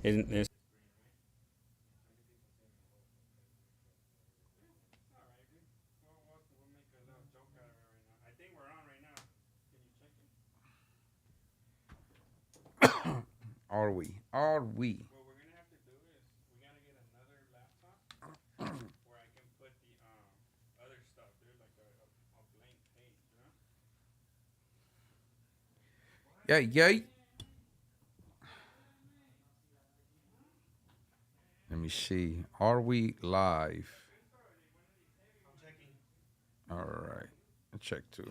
It's Are we? Are we? Yeah, yeah. Let me see. Are we live? All right. I'll check too.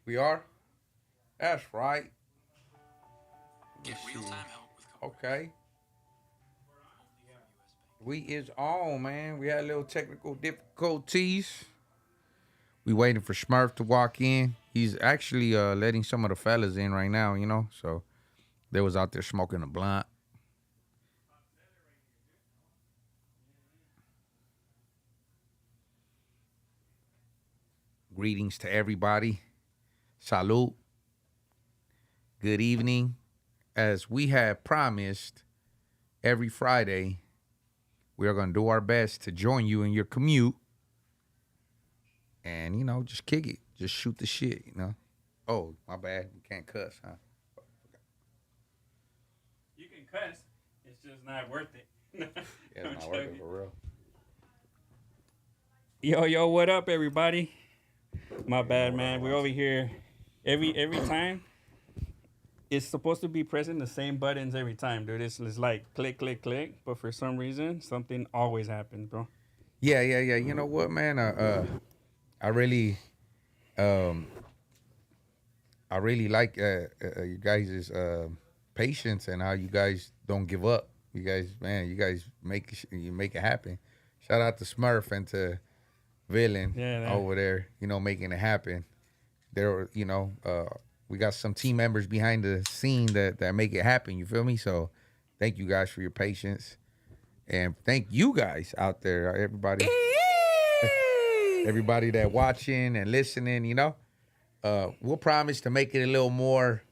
We are? That's right. Get real time help. Okay. We is on, man. We had a little technical difficulties. We waiting for Smurf to walk in. He's actually letting some of the fellas in right now, you know. So they was out there smoking a blunt. Greetings to everybody. Salute. Good evening. As we have promised, every Friday, we are going to do our best to join you in your commute and, you know, just kick it. Just shoot the shit, you know. Oh, my bad. We can't cuss, huh? you can cuss. It's just not worth it. Yeah, I'm it's not worth it joking. for real. Yo, what up, everybody? My You know bad, what I man. We're want. over here every time. It's supposed to be pressing the same buttons every time, dude. It's like click, click, click. But for some reason, something always happens, bro. Yeah. You know what, man? I really, um, I really like you guys' patience and how you guys don't give up. You guys, man, you guys you make it happen. Shout out to Smurf and to Villain Yeah, that. over there, you know, making it happen. There, you know, we got some team members behind the scene that make it happen. You feel me? So, thank you guys for your patience, and thank you guys out there, everybody that watching and listening. You know, we'll promise to make it a little more,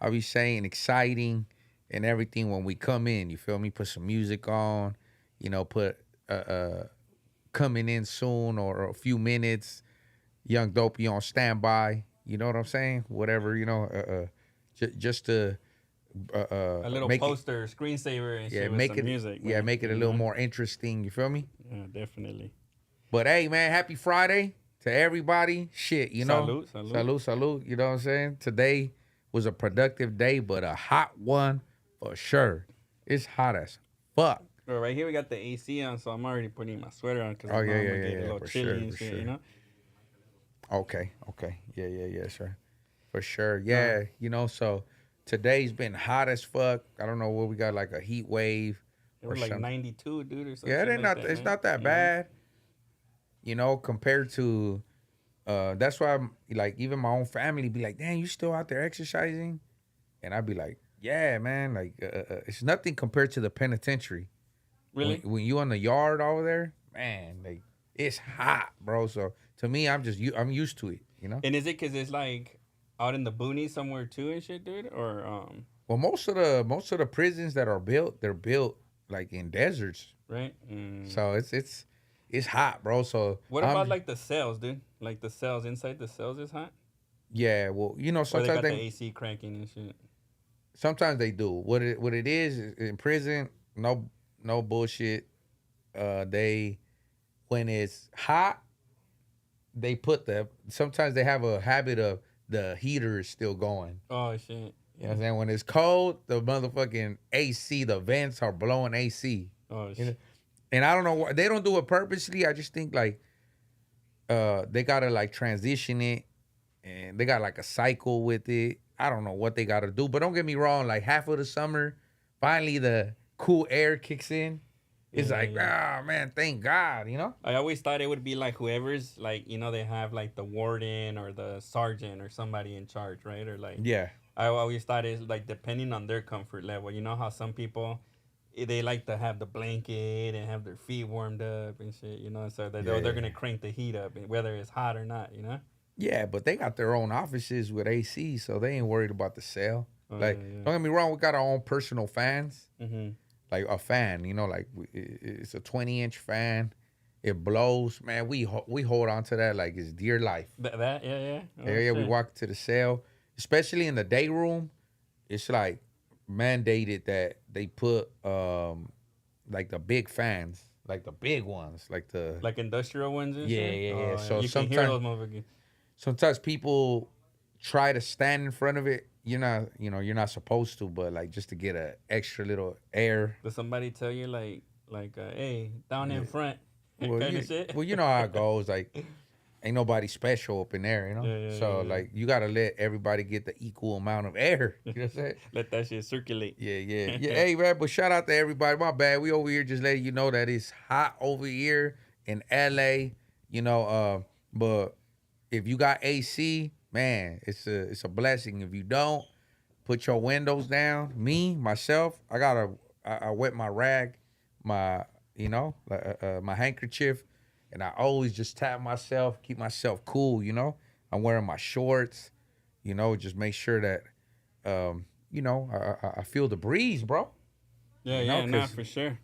I'll be saying, exciting and everything when we come in. You feel me? Put some music on. You know, put coming in soon or a few minutes. Young Dopey on standby. You know what I'm saying? Whatever, you know, just to A little make it, poster, screensaver, and yeah, shit with make some it, music, yeah, man. make it a You little know? more interesting. You feel me? Yeah, definitely. But hey, man, happy Friday to everybody. Shit, you know, Salute, salute. salute. You know what I'm saying? Today was a productive day, but a hot one for sure. It's hot as fuck. Well, right here we got the AC on, so I'm already putting my sweater on because I Oh know yeah, I'm yeah, gonna yeah, get a yeah, little for chilly sure, and for shit. You sure. know. Okay. Yeah, sure. For sure. Uh, Yeah, you know, so today's been hot as fuck. I don't know what we got, like a heat wave it or was like something. 92, dude, or some Yeah, shit like that, it's man. not that You know. bad, you know, compared to that's why I'm like even my own family be like, "Damn, you still out there exercising?" And I'd be like, "Yeah, man, like it's nothing compared to the penitentiary. Really? When you on the yard over there, man, like it's hot, bro. So to me, I'm used to it, you know. And is it because it's like out in the boonies somewhere too and shit, dude? Or Well, most of the prisons that are built, they're built like in deserts. right? So it's hot, bro. So What about like the cells, dude? Like the cells inside the cells is hot, yeah, well, you know, or they got the AC cranking and shit. sometimes they do. What it is in prison, no bullshit. They when it's hot, they put sometimes they have a habit of the heater is still going. Oh shit. You know what Yeah. I'm saying? When it's cold, the motherfucking AC, the vents are blowing AC. Oh You know? shit. And I don't know why they don't do it purposely. I just think like they gotta like transition it and they got like a cycle with it. I don't know what they gotta do, but don't get me wrong. Like half of the summer, finally the cool air kicks in. It's Yeah, like, yeah. ah man, thank God, you know? I always thought it would be like whoever's like they have like the warden or the sergeant or somebody in charge, right? Or like Yeah, I always thought it's like depending on their comfort level. You know how some people they like to have the blanket and have their feet warmed up and shit. You know, so yeah, they're yeah. gonna crank the heat up whether it's hot or not. You know. Yeah, but they got their own offices with AC, so they ain't worried about the cell. Oh, Like, yeah. don't get me wrong, we got our own personal fans. Mm-hmm. Like a fan, you know, like it's a 20-inch fan. It blows, man. We hold on to that like it's dear life. That yeah. Oh, Yeah, we shit. walk to the cell, especially in the day room. It's like mandated that they put like the big fans, like the big ones, like the Like industrial ones and shit. yeah. Oh, So you can hear those motherfuckers. sometimes people try to stand in front of it. You're not supposed to, but like just to get a extra little air. Does somebody tell you hey, down in front, Well, kind of shit? you know how it goes. Like, ain't nobody special up in there, you know. So Yeah. like, you gotta let everybody get the equal amount of air. You know what I'm saying? Let that shit circulate. Yeah. Hey, man, but shout out to everybody. My bad. We over here just letting you know that it's hot over here in LA. But if you got AC, man, it's a blessing. If you don't, put your windows down. Myself, I wet my rag, my my handkerchief, and I always just tap myself, keep myself cool. I'm wearing my shorts. Just make sure that I feel the breeze, bro. Nah, for sure.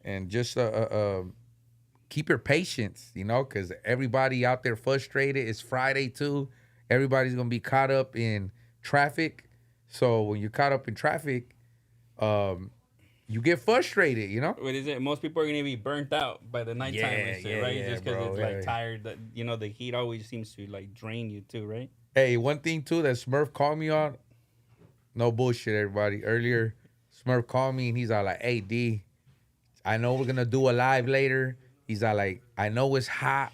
And just keep your patience, because everybody out there frustrated. It's Friday too. Everybody's gonna be caught up in traffic. So when you're caught up in traffic, you get frustrated, What is it? Most people are gonna be burnt out by the nighttime and shit, right? Just because it's like tired. That the heat always seems to like drain you too, right? Hey, one thing too that Smurf called me on. No bullshit, everybody. Earlier, Smurf called me and he's all like, "Hey D, I know we're gonna do a live later." He's all like, "I know it's hot,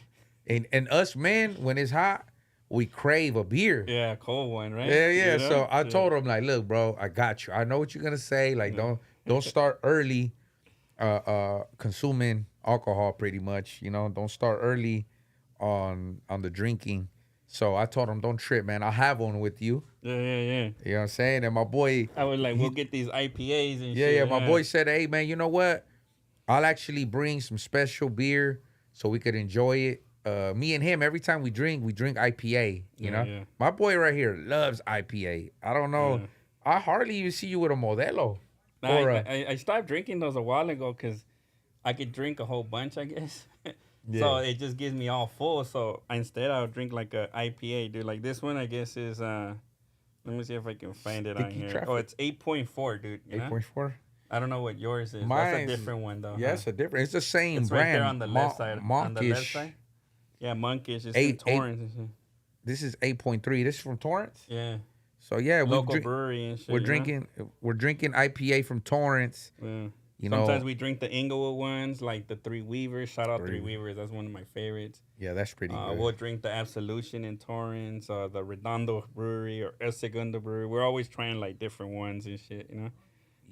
and us men, when it's hot, we crave a beer." Yeah, cold one, right? Yeah. So I told him like, "Look, bro, I got you. I know what you're gonna say. Like, don't start early, consuming alcohol. Pretty much, don't start early on the drinking." So I told him, "Don't trip, man. I'll have one with you." Yeah. You know what I'm saying? And my boy, I was like, we'll get these IPAs and yeah, shit. my boy said, "Hey, man, you know what? I'll actually bring some special beer so we could enjoy it. Me and him, every time we drink IPA. Yeah. My boy right here loves IPA. I don't know. Yeah. I hardly even see you with a Modelo. Nah, Or I stopped drinking those a while ago because I could drink a whole bunch, I guess. So Yeah. it just gives me all full. So instead, I'll drink like a IPA, dude. Like this one, I guess is let me see if I can find it on Sticky here. traffic. Oh, it's 8.4, dude. You know? 8.4. I don't know what yours is. That's a Mine's- different one though. Yeah, huh? it's a different. It's the same It's brand. right there on the left side. On the left Monkish. side. Yeah, Monkish. It's Eight- in Torrance and shit. This is 8.3. This is from Torrance. Yeah. So yeah, Local brewery and shit. we're you know? drinking IPA from Torrance. Yeah. You Sometimes know, we drink the Inglewood ones, like the Three Weavers. Shout out Three Three- Weavers. That's one of my favorites. yeah, that's pretty good. We'll drink the Absolution in Torrance, the Redondo Brewery or El Segundo Brewery. We're always trying like different ones and shit, you know?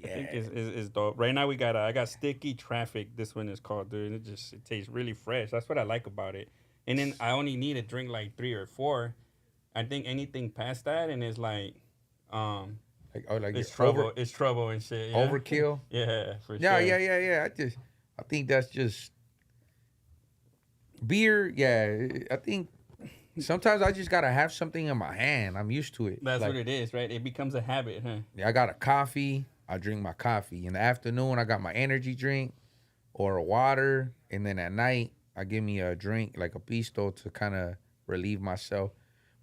I think it's dope. Right now I got Sticky Traffic. This one is called, dude. It tastes really fresh. That's what I like about it. And then I only need to drink like 3 or 4. I think anything past that and it's like, it's trouble. It's trouble and shit. Yeah? Overkill. Yeah, for Yeah, sure. yeah. I think that's just beer. Yeah, I think sometimes I just gotta have something in my hand. I'm used to it. That's Like, what it is, right? It becomes a habit, huh? I got a coffee. I drink my coffee in the afternoon. I got my energy drink or a water, and then at night I give me a drink like a pisto to kind of relieve myself,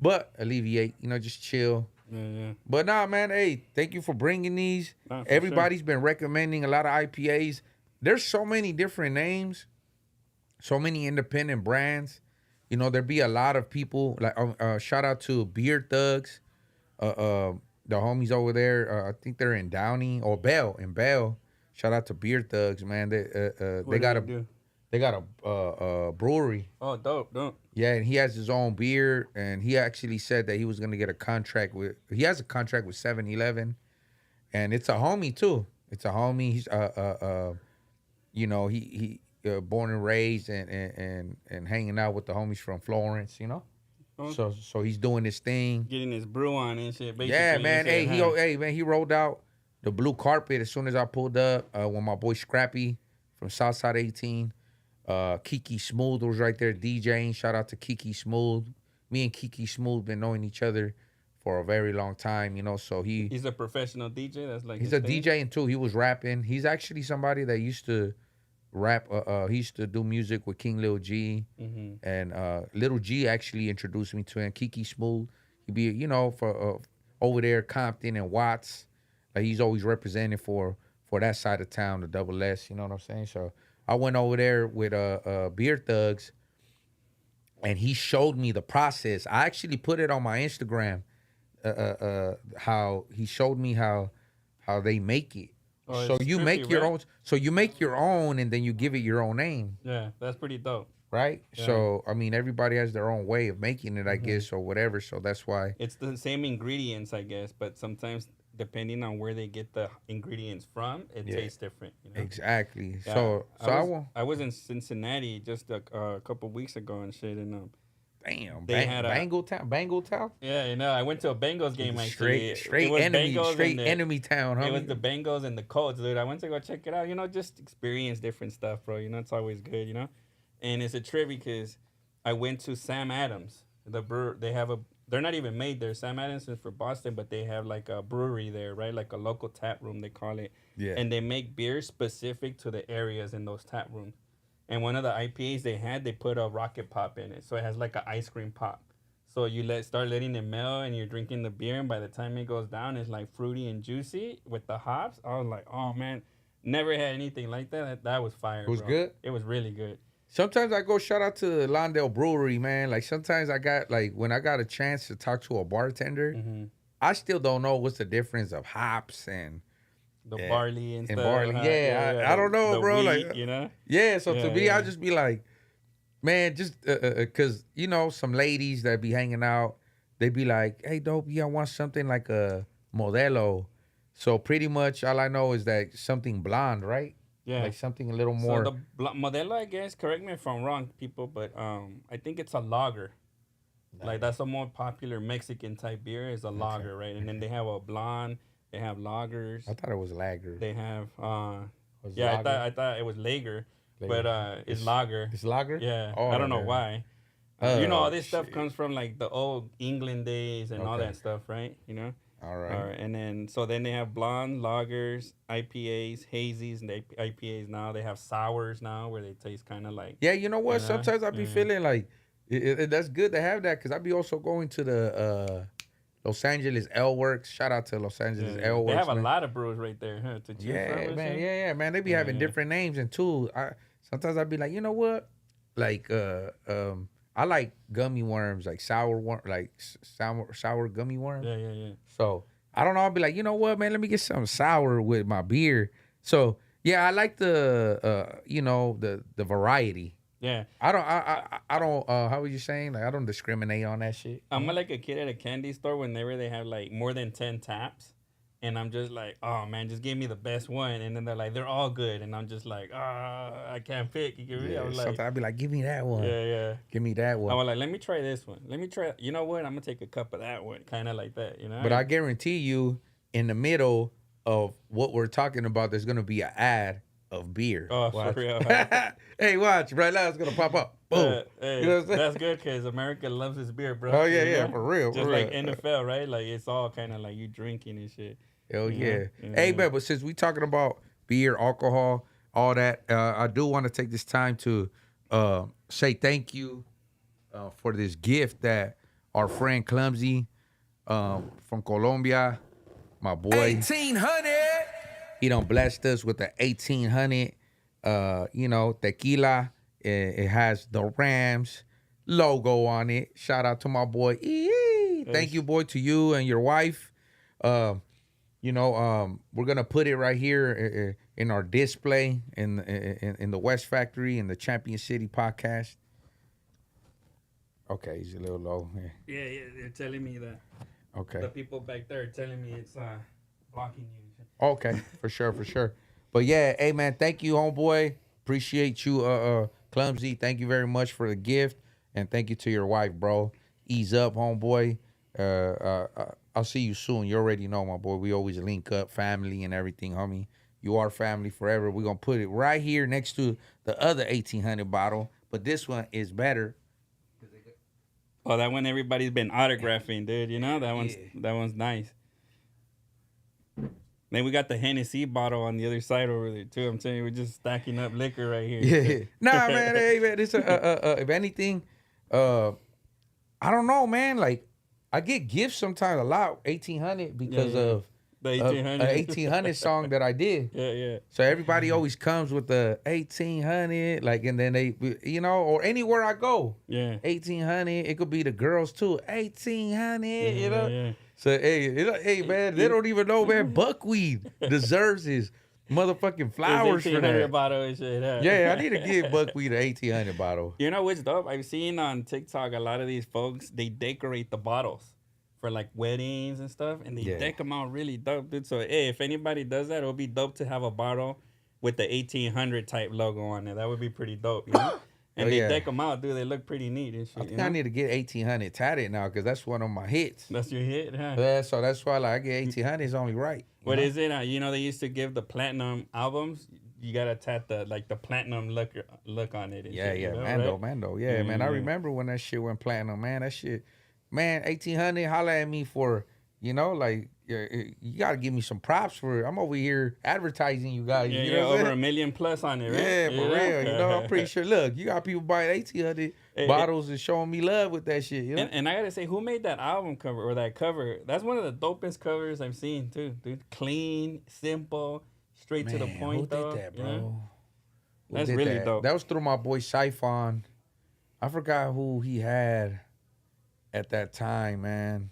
but alleviate. Just chill. Yeah. But nah, man, hey, thank you for bringing these. Nah, for Everybody's been recommending a lot of IPAs. There's so many different names, so many independent brands. There be a lot of people, like shout out to Beer Thugs, the homies over there. I think they're in Downey or Bell. In Bell, shout out to Beer Thugs, man. They got a brewery. Oh, dope. Yeah, and he has his own beer, and he actually said that he was gonna get a contract with. He has a contract with 7-Eleven, and it's a homie too. It's a homie. He's he born and raised and hanging out with the homies from Florence. Oh. So he's doing his thing. Getting his brew on and shit. Basically, Yeah, man. and shit, huh? He rolled out the blue carpet as soon as I pulled up. When my boy Scrappy from Southside 18. Kiki Smooth was right there DJing. Shout out to Kiki Smooth. Me and Kiki Smooth been knowing each other for a very long time, so He's a professional DJ. That's like he's his a thing. DJ, and too, he was rapping. He's actually somebody that used to rap. He used to do music with King Lil G, Mm-hmm. and Little G actually introduced me to him. Kiki Smooth, he'd be for over there Compton and Watts. Like he's always representing for that side of town, the Double S. You know what I'm saying? So I went over there with Beer Thugs, and he showed me the process. I actually put it on my Instagram. How he showed me how they make it. Oh, So it's you trippy, make your right? own. So you make your own, and then you give it your own name, Yeah, that's pretty dope. right? Yeah. So I mean, everybody has their own way of making it, I Mhm. guess, or whatever. So that's why. It's the same ingredients, I guess, but sometimes depending on where they get the ingredients from, it Yeah. tastes different. You know? Exactly. Yeah. So I was, will. I was in Cincinnati just a couple weeks ago and shit, and Damn, they had a Bangle Town. yeah, I went to a Bengals game actually. Straight It was enemy, Bengals straight and the, enemy town, huh? It was the Bengals and the Colts, dude. I went to go check it out. Just experience different stuff, bro. It's always good. And it's a trip because I went to Sam Adams, the brewer. They're not even made there. Sam Adams is for Boston, but they have like a brewery there, right? Like a local tap room, they call it. Yeah. And they make beer specific to the areas in those tap rooms. And one of the IPAs they put a rocket pop in it, so it has like an ice cream pop. So you start letting it melt, and you're drinking the beer, and by the time it goes down, it's like fruity and juicy with the hops. I was like, oh man, never had anything like that. That was fire. It was bro. good? It was really good. Sometimes I go shout out to Londale Brewery, man. Like sometimes I got when I got a chance to talk to a bartender, Mm-hmm. I still don't know what's the difference of hops and The Yeah. barley and And stuff. barley. Yeah, I don't know, the bro, Wheat, like, yeah. So to me, yeah. I just be like, man, just cause some ladies that be hanging out, they be like, hey, Dopey, I want something like a Modelo. So pretty much all I know is that something blonde, right? Yeah. Like something a little So more. the Modelo, I guess, correct me if I'm wrong, people, but I think it's a lager. Like that's a more popular Mexican type beer is a lager, right? And then they have a blonde, they have lagers, I thought it was lager. they have Was yeah, lager? I thought it was lager, but it's It's- lager. It's lager. Yeah, Oh, I don't know yeah. why. Oh, All this stuff shit. comes from like the old England days and all Okay. that stuff, right? All right. All right, and then they have blonde lagers, IPAs, hazies, and IPAs now. They have sours now where they taste kind of like Yeah, you know what? Yeah, Sometimes I be yeah. feeling like that's good to have that because I be also going to the Los Angeles L Works. Shout out to Los Angeles yeah. L Works. They have a man. lot of brews right there, huh? To choose Yeah, from, and man. shit. Yeah, man. They be Yeah, having yeah. different names and too. Sometimes I be like, you know what? Like I like gummy worms, like sour gummy worms. Yeah. So I don't know. I'll be like, you know what, man? Let me get something sour with my beer. So yeah, I like the the variety. Yeah, I don't how was you saying? Like I don't discriminate on that shit. I'm like a kid at a candy store whenever they have like more than 10 taps. And I'm just like, oh man, just give me the best one. And then they're like, they're all good. And I'm just like, I can't pick. You get me? Yeah, I was like, sometimes I'd be like, give me that one. yeah. Give me that I one. was like, let me try this one. Let me try. You know what? I'm gonna take a cup of that one, kind of like that. But I guarantee you, in the middle of what we're talking about, there's gonna be an ad of beer. Oh, Watch. for real. Hey, watch. Right now, it's gonna pop up. Boom. Hey, You know what I'm saying? that's good because America loves this beer, bro. Oh, yeah, You yeah, know? for real, Just for like real. NFL, right? Like it's all kind of like you drinking and shit. Hell You yeah. know? Hey, Yeah. man, but since we talking about beer, alcohol, all that, I do want to take this time to say thank you for this gift that our friend Clumsy from Colombia, my boy, 1800. he done blessed us with the 1800, tequila. It has the Rams logo on it. Shout out to my boy. Thank you, boy, to you and your wife. We're gonna put it right here in our display in the West Factory in the Champion City podcast. Okay, he's a little low here. Yeah, they're telling me that. Okay. The people back there are telling me it's blocking you. Okay, for sure. But yeah, hey man, thank you, homeboy. Appreciate you, Clumsy. Thank you very much for the gift, and thank you to your wife, bro. Ease up, homeboy. I'll see you soon. You already know, my boy. We always link up, family and everything, homie. You are family forever. We're gonna put it right here next to the other 1800 bottle, but this one is better. Oh, that one everybody's been autographing, dude. You know Yeah. that one's nice. Then we got the Hennessy bottle on the other side over there too. I'm telling you, we're just stacking up liquor right here. Yeah. Nah, man. Hey, man. It's if anything, I don't know, man. Like, I get gifts sometimes a lot, 1800 because of the an 1800. 1800 song that I did. Yeah. So everybody always comes with the 1800, like, and then they, you know, or anywhere I go, Yeah. 1800. It could be the girls too, 1800. You know. Yeah. So hey, man, they don't even know, man. Buckwheat deserves his motherfucking flowers for 1800 that. bottle and shit. Huh? Yeah, I need to give Buckwheat an 1800 bottle. You know what's dope? I've seen on TikTok a lot of these folks, they decorate the bottles for like weddings and stuff, and they deck them out really dope, dude. So, hey, if anybody does that, it'll be dope to have a bottle with the 1800 type logo on it. That would be pretty dope, you know? And they deck them out, dude. They look pretty neat and shit. I think I need to get 1800 tatted now because that's one of my hits. That's your hit, huh? Yeah, so that's why like I get 1800 is only right. What is it? You know, they used to give the platinum albums. You gotta tat the platinum look on it. And Yeah, shit, yeah, you know, Mando. Yeah, man. I remember when that shit went platinum, man. That shit, man, 1800, holla at me for, you know, like, you gotta give me some props for it. I'm over here advertising you guys. Yeah, you yeah, know what I'm over saying? $1 million plus on it, right? Yeah, for real. You know, I'm pretty sure. Look, you got people buying 1800 bottles and showing me love with that shit. You know? And I gotta say, who made that album cover or that cover? That's one of the dopest covers I've seen too, dude. Clean, simple, straight to the point. Who though, did that, bro? you know? Who That's did really that? dope. That was through my boy Siphon. I forgot who he had at that time, man.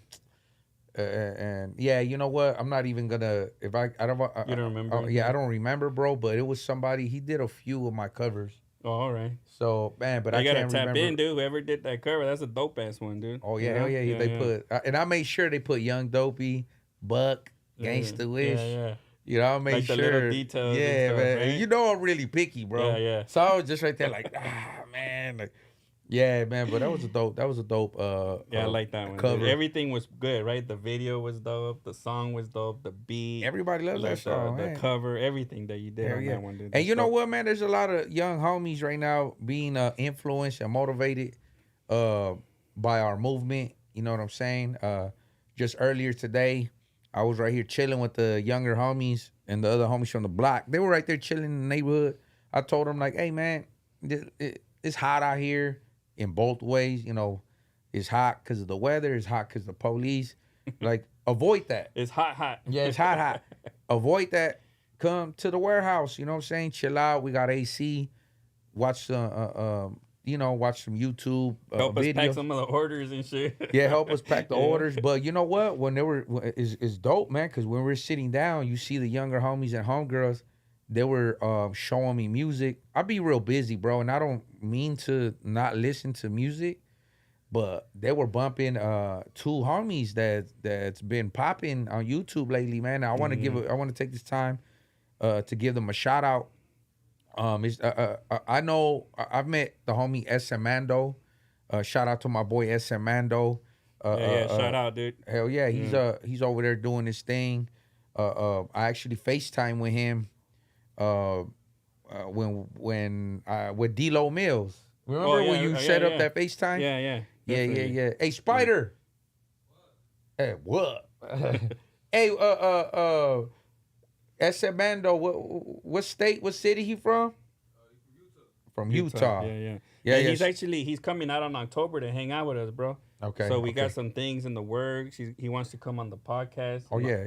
And yeah, you know what? I'm not even gonna. If I don't. You don't remember? Yeah, I don't remember, bro. But it was somebody. He did a few of my covers. Oh, all right. So man, but I I gotta can't tap remember. in, dude. Whoever did that cover, that's a dope ass one, dude. Oh yeah, You know? hell yeah. They put, and I made sure they put Young Dopey, Buck, Gangsta Wish. Yeah. You know, I made Like the sure. little details and Yeah, stuff, man. right? You know I'm really picky, bro. Yeah. So I was just right there, like, man, like, yeah, man. But that was a dope. Yeah, I like that one. Cover. Dude. Everything was good, right? The video was dope. The song was dope. The beat. Everybody loves that song. The man. cover, everything that you did Hell on yeah. that one, dude. And That's you know dope. what, man? There's a lot of young homies right now being influenced and motivated by our movement. You know what I'm saying? Just earlier today, I was right here chilling with the younger homies and the other homies from the block. They were right there chilling in the neighborhood. I told them, like, hey, man, it's hot out here in both ways. You know, it's hot because of the weather. It's hot because of the police. Like, avoid that. It's hot. Yeah, it's hot. Avoid that. Come to the warehouse. You know what I'm saying? Chill out. We got AC. Watch some, watch some YouTube Help us videos. pack some of the orders and shit. Yeah, help us pack the orders. But you know what? When it's dope, man. Because when we're sitting down, you see the younger homies and homegirls. They were showing me music. I be real busy, bro, and I don't mean to not listen to music. But they were bumping two homies that's been popping on YouTube lately, man. I want to I want to take this time to give them a shout out. I know I've met the homie SM Mando. Shout out to my boy SM Mando. Shout out, dude. Hell yeah, he's over there doing his thing. I actually FaceTime with him when with D-Lo Mills. Remember when you set up that FaceTime? Yeah. Yeah. Hey, Spider. Hey, what? Hey, SM Mando, what state, what city he from? From Utah. Yeah. He's coming out on October to hang out with us, bro. Okay. So we got some things in the works. He wants to come on the podcast. Oh yeah.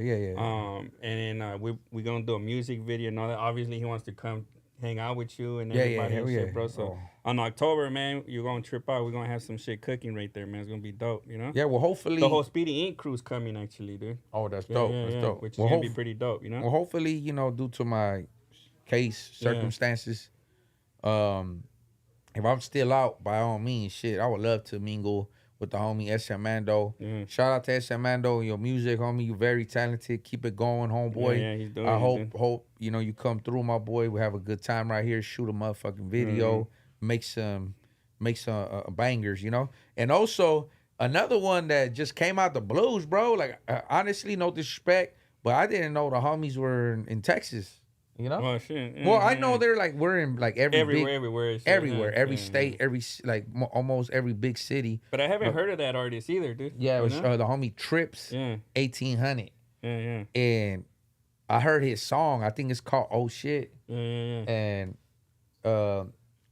And then we're gonna do a music video and all that. Obviously, he wants to come hang out with you and everybody and shit, bro. So on October, man, you're gonna trip out. We're gonna have some shit cooking right there, man. It's gonna be dope, you know. Yeah. Well, hopefully the whole Speedy Inc. crew's coming actually, dude. Oh, that's dope. That's dope. Which is gonna be pretty dope, you know. Well, hopefully, due to my case circumstances, if I'm still out, by all means, shit, I would love to mingle with the homie SM Mando. Shout out to SM Mando, your music, homie. You very talented. Keep it going, homeboy. Yeah, he's doing I it, hope you come through, my boy. We have a good time right here. Shoot a motherfucking video. Make some bangers, And also another one that just came out the blues, bro. Like honestly, no disrespect, but I didn't know the homies were in Texas. You know? Oh shit. Yeah, Well, I yeah. know they're like we're in like Everywhere. and shit, everywhere, huh? every Yeah, state, yeah. like almost every big city. But I haven't Uh, heard of that artist either, dude. yeah, it You was know? the homie Trips Yeah, 1800, yeah. and I heard his song. I think it's called "Oh Shit," Yeah. and uh,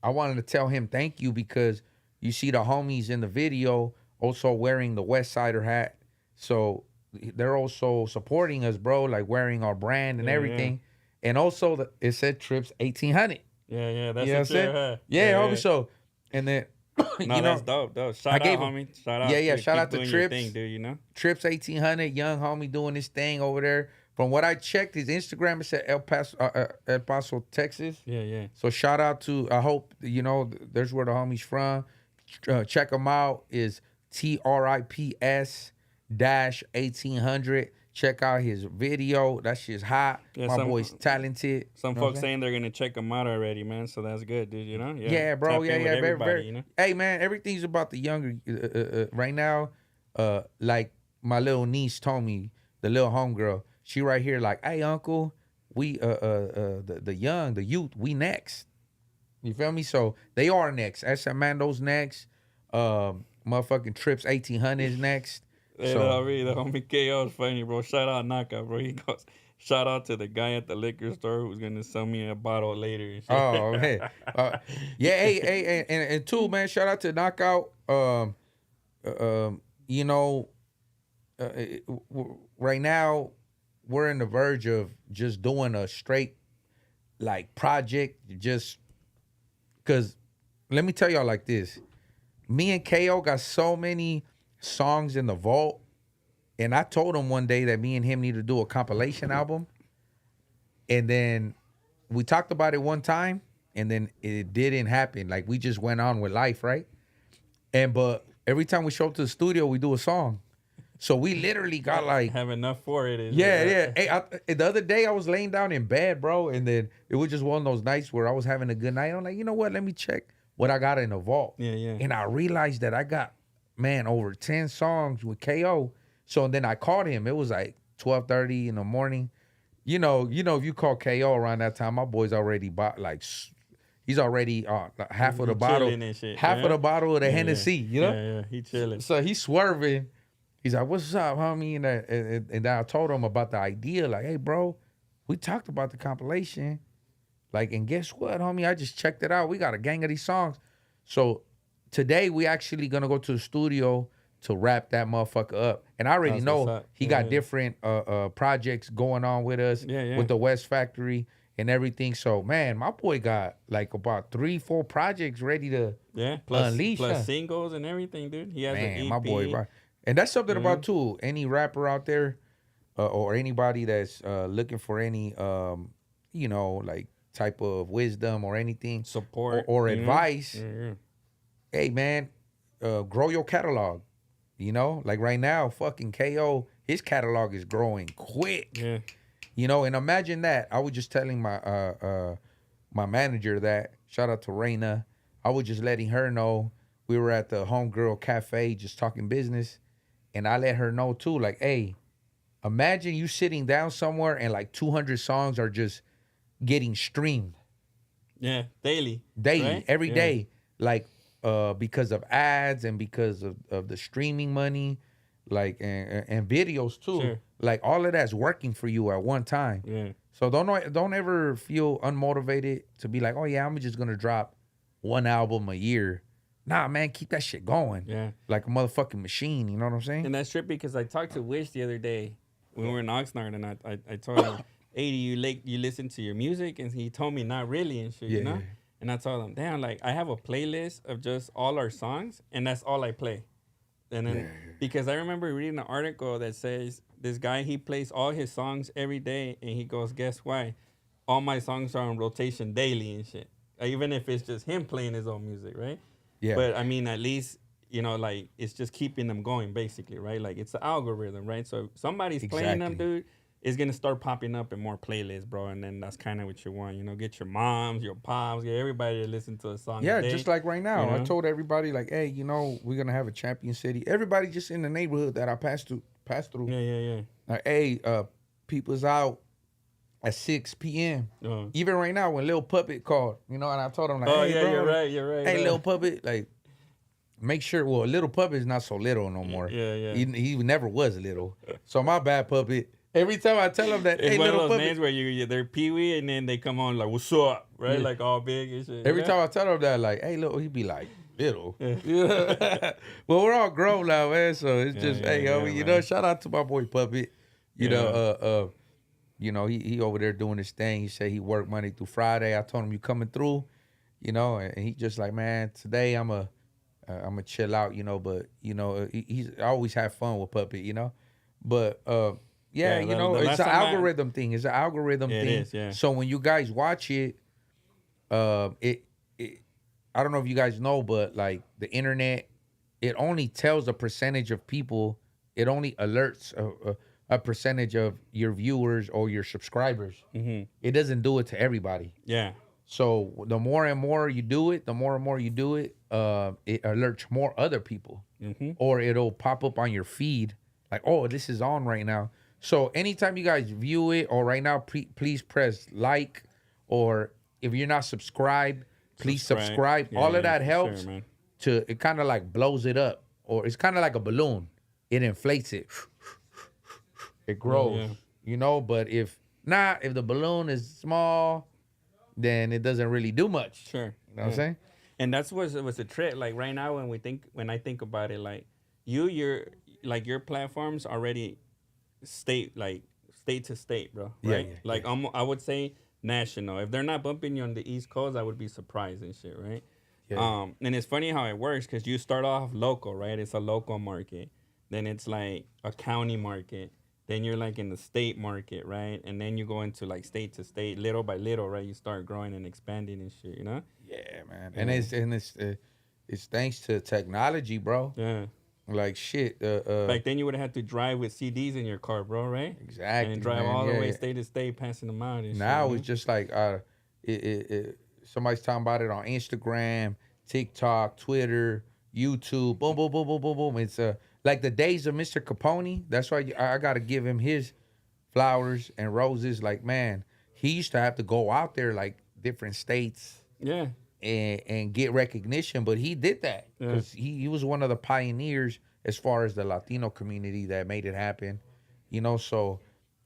I wanted to tell him thank you because you see the homies in the video also wearing the West Sider hat, so they're also supporting us, bro. Like wearing our brand and Yeah. everything, and also it said Trips 1800. Yeah. That's You know what I'm it, saying? huh? Yeah, homie. So, and then, No, you that's know, dope. I Shout out, gave him, homie. Shout yeah, out, yeah. dude. Shout Keep out to doing your Trips. thing, dude. You know? Trips 1800, young homie doing his thing over there. From what I checked, his Instagram, it said El Paso, Texas. Yeah. So shout out to, I hope, you know, there's where the homie's from. Check him out. Is TRIPS dash 1800. Check out his video. That shit's hot. Yeah, My boy's talented. Some You know what I'm folks saying? saying they're gonna check them out already, man. So that's good, dude. You know? Yeah, bro. Tap Yeah, in with yeah. Very, everybody, very. you know? Hey, man, everything's about the younger. Right now, like my little niece told me, the little homegirl, she right here, like, hey, uncle, we, the young, the youth, we next. You feel me? So they are next. SM Mando's next. Motherfucking Trips 1800 is next. Hey, So, the homie KO is funny, bro. Shout out Knockout, bro. He goes, shout out to the guy at the liquor store who's gonna sell me a bottle later. And shit. oh man, yeah. Hey, and two, man. Shout out to Knockout. You know, right now we're in the verge of just doing a straight like project, just because. Let me tell y'all like this. Me and KO got so many songs in the vault, and I told him one day that me and him need to do a compilation album, and then we talked about it one time, and then it didn't happen. Like we just went on with life, right? But every time we show up to the studio, we do a song. So we literally got like have enough for it. yeah. Hey, the other day I was laying down in bed, bro, and then it was just one of those nights where I was having a good night. I'm like, you know what? Let me check what I got in the vault. Yeah. And I realized that I got, man, over 10 songs with KO. So then I called him. It was like 12:30 in the morning. You know, if you call KO around that time, my boy's already bought like he's already half of the bottle, and shit, half of the bottle of the Hennessy. You know, Yeah, he chilling. so he's swerving. He's like, "What's up, homie?" And then I told him about the idea. Like, "Hey, bro, we talked about the compilation. Like, and guess what, homie? I just checked it out. We got a gang of these songs. So today we actually gonna go to the studio to wrap that motherfucker up. And I already That's know what's up. he Yeah, got yeah. different projects going on with us, Yeah. with the West Factory and everything. So man, my boy got like about 3-4 projects ready to unleash. Plus huh? singles and everything, dude. He has an Man, EP. my boy, right. And that's something Yeah. about too. Any rapper out there, or anybody that's looking for any, you know, like type of wisdom or anything, Support or you know? advice. Yeah. Hey man, grow your catalog. You know, like right now, fucking KO, his catalog is growing quick. Yeah. You know, and imagine that. I was just telling my manager that. Shout out to Raina. I was just letting her know we were at the Homegirl Cafe just talking business, and I let her know too. Like, hey, imagine you sitting down somewhere and like 200 songs are just getting streamed Yeah. Daily. daily, Right? every Yeah. day, like because of ads and because of the streaming money, like and videos too. Sure. Like all of that's working for you at one time. Yeah. So don't ever feel unmotivated to be like, oh yeah, I'm just gonna drop one album a year. Nah, man, keep that shit going. Yeah. Like a motherfucking machine. You know what I'm saying? And that's trippy because I talked to Wish the other day when we were in Oxnard, and I told him, "Hey, do you listen to your music?" And he told me not really and shit, you know. Yeah. And I told him, "Damn, like I have a playlist of just all our songs, and that's all I play." And then because I remember reading an article that says this guy he plays all his songs every day, and he goes, "Guess why? All my songs are on rotation daily and shit. Even if it's just him playing his own music, right?" Yeah. But I mean, at least, you know, like it's just keeping them going, basically, right? Like it's the algorithm, right? So if somebody's playing them, Exactly. dude, it's gonna start popping up in more playlists, bro. And then that's kind of what you want, you know. Get your moms, your pops, get everybody to listen to a song. Yeah, a day, just like right now. you know? I told everybody like, hey, you know, we're gonna have a champion city. Everybody just in the neighborhood that I pass through. Yeah. Like, hey, people's out at 6 p.m. Uh-huh. Even right now, when Lil Puppet called, you know, and I told him like, Oh hey, yeah, bro, you're right. hey, Lil Puppet, like, make sure. Well, Little Puppet is not so little no more. Yeah. He never was little. So my bad, Puppet. Every time I tell him that, It's hey, one of Little those Puppet. names where they're Pee Wee and then they come on like, what's up, right? Yeah. Like all big and shit. Every yeah? time I tell him that, like, hey, little, he be like, little. Yeah. Yeah. Well, we're all grown now, man. So it's just, Yeah, hey, yeah, homie, you know, man. shout out to my boy Puppet. You know, he over there doing his thing. He said he worked Monday through Friday. I told him you coming through, you know, and he just like, man, today I'm a chill out, you know. But you know, he's I always have fun with Puppet, you know. But yeah, you know, the it's last an time algorithm thing. It's an algorithm It thing. is, yeah. So when you guys watch it, it I don't know if you guys know, but like the internet, it only tells a percentage of people. It only alerts a percentage of your viewers or your subscribers. Mm-hmm. It doesn't do it to everybody. Yeah. So the more and more you do it, it alerts more other people, Mm-hmm. or it'll pop up on your feed like, oh, this is on right now. So anytime you guys view it, or right now, please press like, or if you're not subscribed, please subscribe. Yeah, All of that for helps sure, man. to, it kind of like blows it up, or it's kind of like a balloon. It inflates it. It grows, yeah. you know. But if the balloon is small, then it doesn't really do much. Sure. You know what I'm saying? And that's was a trick. Like right now, when I think about it, like your platforms already state to state, bro. Yeah, Right? yeah, like I would say national. If they're not bumping you on the East Coast, I would be surprised and shit, right? Yeah. And it's funny how it works because you start off local, right? It's a local market. Then it's like a county market. Then you're like in the state market, right? And then you go into like state to state, little by little, right? You start growing and expanding and shit, you know? Yeah, man. And it's thanks to technology, bro. Yeah. Like shit. Back then you would have had to drive with CDs in your car, bro, right? Exactly. And drive man. all the way Yeah. state to state, passing them out. And Now shit, it's just like somebody's talking about it on Instagram, TikTok, Twitter, YouTube. Boom, boom, boom, boom, boom, boom. It's like the days of Mr. Capone. That's why I gotta give him his flowers and roses. Like, man, he used to have to go out there like different states. Yeah. And get recognition, but he did that because he was one of the pioneers as far as the Latino community that made it happen, you know. So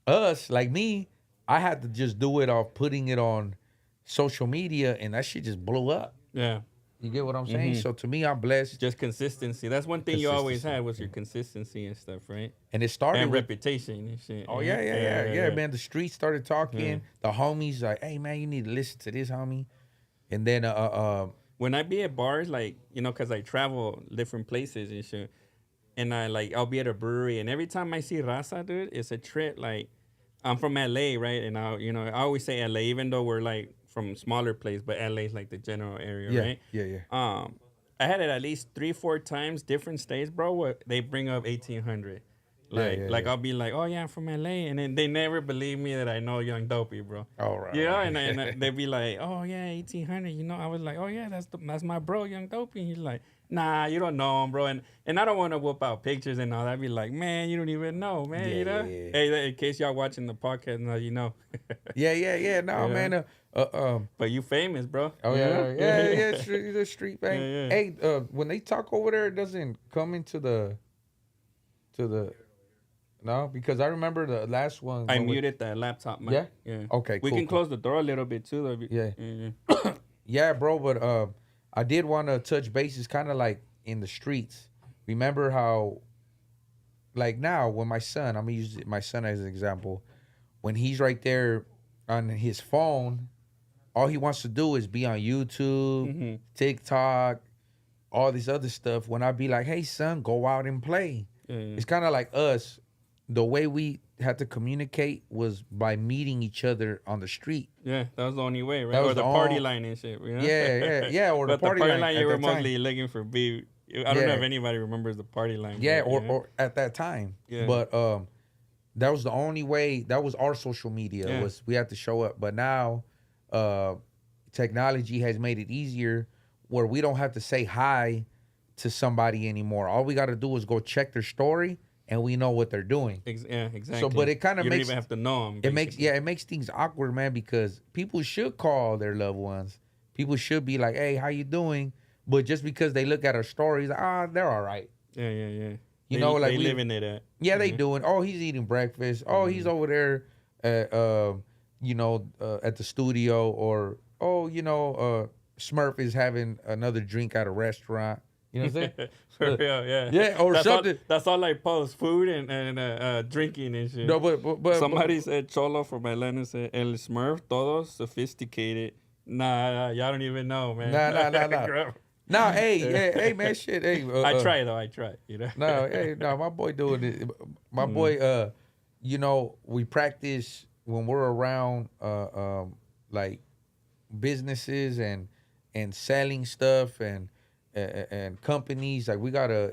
us, like me, I had to just do it off putting it on social media, and that shit just blew up. Yeah. You get what I'm saying? So to me, I'm blessed. Just consistency. That's one thing you always had was your consistency and stuff, right? And it started And with reputation and shit. oh yeah, man. The streets started talking. The homies like, hey man, you need to listen to this homie. And then when I be at bars, like, you know, because I travel different places and shit, and I'll be at a brewery, and every time I see raza, dude, it's a trip. Like, I'm from LA, right? And I always say LA, even though we're like from smaller place, but LA is like the general area, right? Yeah. I had it at least 3-4 times, different states, bro, where they bring up 1800. Like I'll be like, oh yeah, I'm from LA, and then they never believe me that I know Young Dopey, bro. All right. You know, and they'd be like, oh yeah, 1800. You know, I was like, oh yeah, that's my bro, Young Dopey. And he's like, nah, you don't know him, bro. And I don't want to whoop out pictures and all that. I'd be like, man, you don't even know, man. You know, hey, in case y'all watching the podcast now, you know. No, man. But you famous, bro. Oh yeah. The street bang. Yeah. Hey, when they talk over there, it doesn't come into the. No, because I remember the last one. I muted that laptop, man. Yeah? Okay, We cool, can close the door a little bit too, though. Yeah. Yeah, bro. But I did want to touch bases, kind of like in the streets. Remember how, like now, when my son, I'm gonna use my son as an example. When he's right there on his phone, all he wants to do is be on YouTube, TikTok, all this other stuff. When I be like, hey, son, go out and play. It's kind of like us. The way we had to communicate was by meeting each other on the street. Yeah, that was the only way, right? Or the party line and shit. You know? Yeah. Or the party line. You were mostly looking for beef. I don't know if anybody remembers the party line. Yeah, or at that time. Yeah. But that was the only way. That was our social media. Was we had to show up. But now, technology has made it easier where we don't have to say hi to somebody anymore. All we got to do is go check their story and we know what they're doing. Yeah, exactly. So, but it kind of you makes don't even have to know them. it makes things awkward, man, because people should call their loved ones. People should be like, "Hey, how you doing?" But just because they look at our stories, they're all right. Yeah. You know, like they living it at. Yeah, they doing. Oh, he's eating breakfast. Oh, he's over there, at, at the studio, or Smurf is having another drink at a restaurant. You know what I'm saying? For real, yeah. Yeah, or that's something. That's all I post: food and drinking and shit. No, but somebody said Cholo from Atlanta said El Smurf, todos sophisticated. Nah, y'all don't even know, man. Nah. No, hey, man, shit. Hey, I try though. I try. You know. No, my boy doing it. My boy, we practice when we're around, like businesses and selling stuff and companies. Like we gotta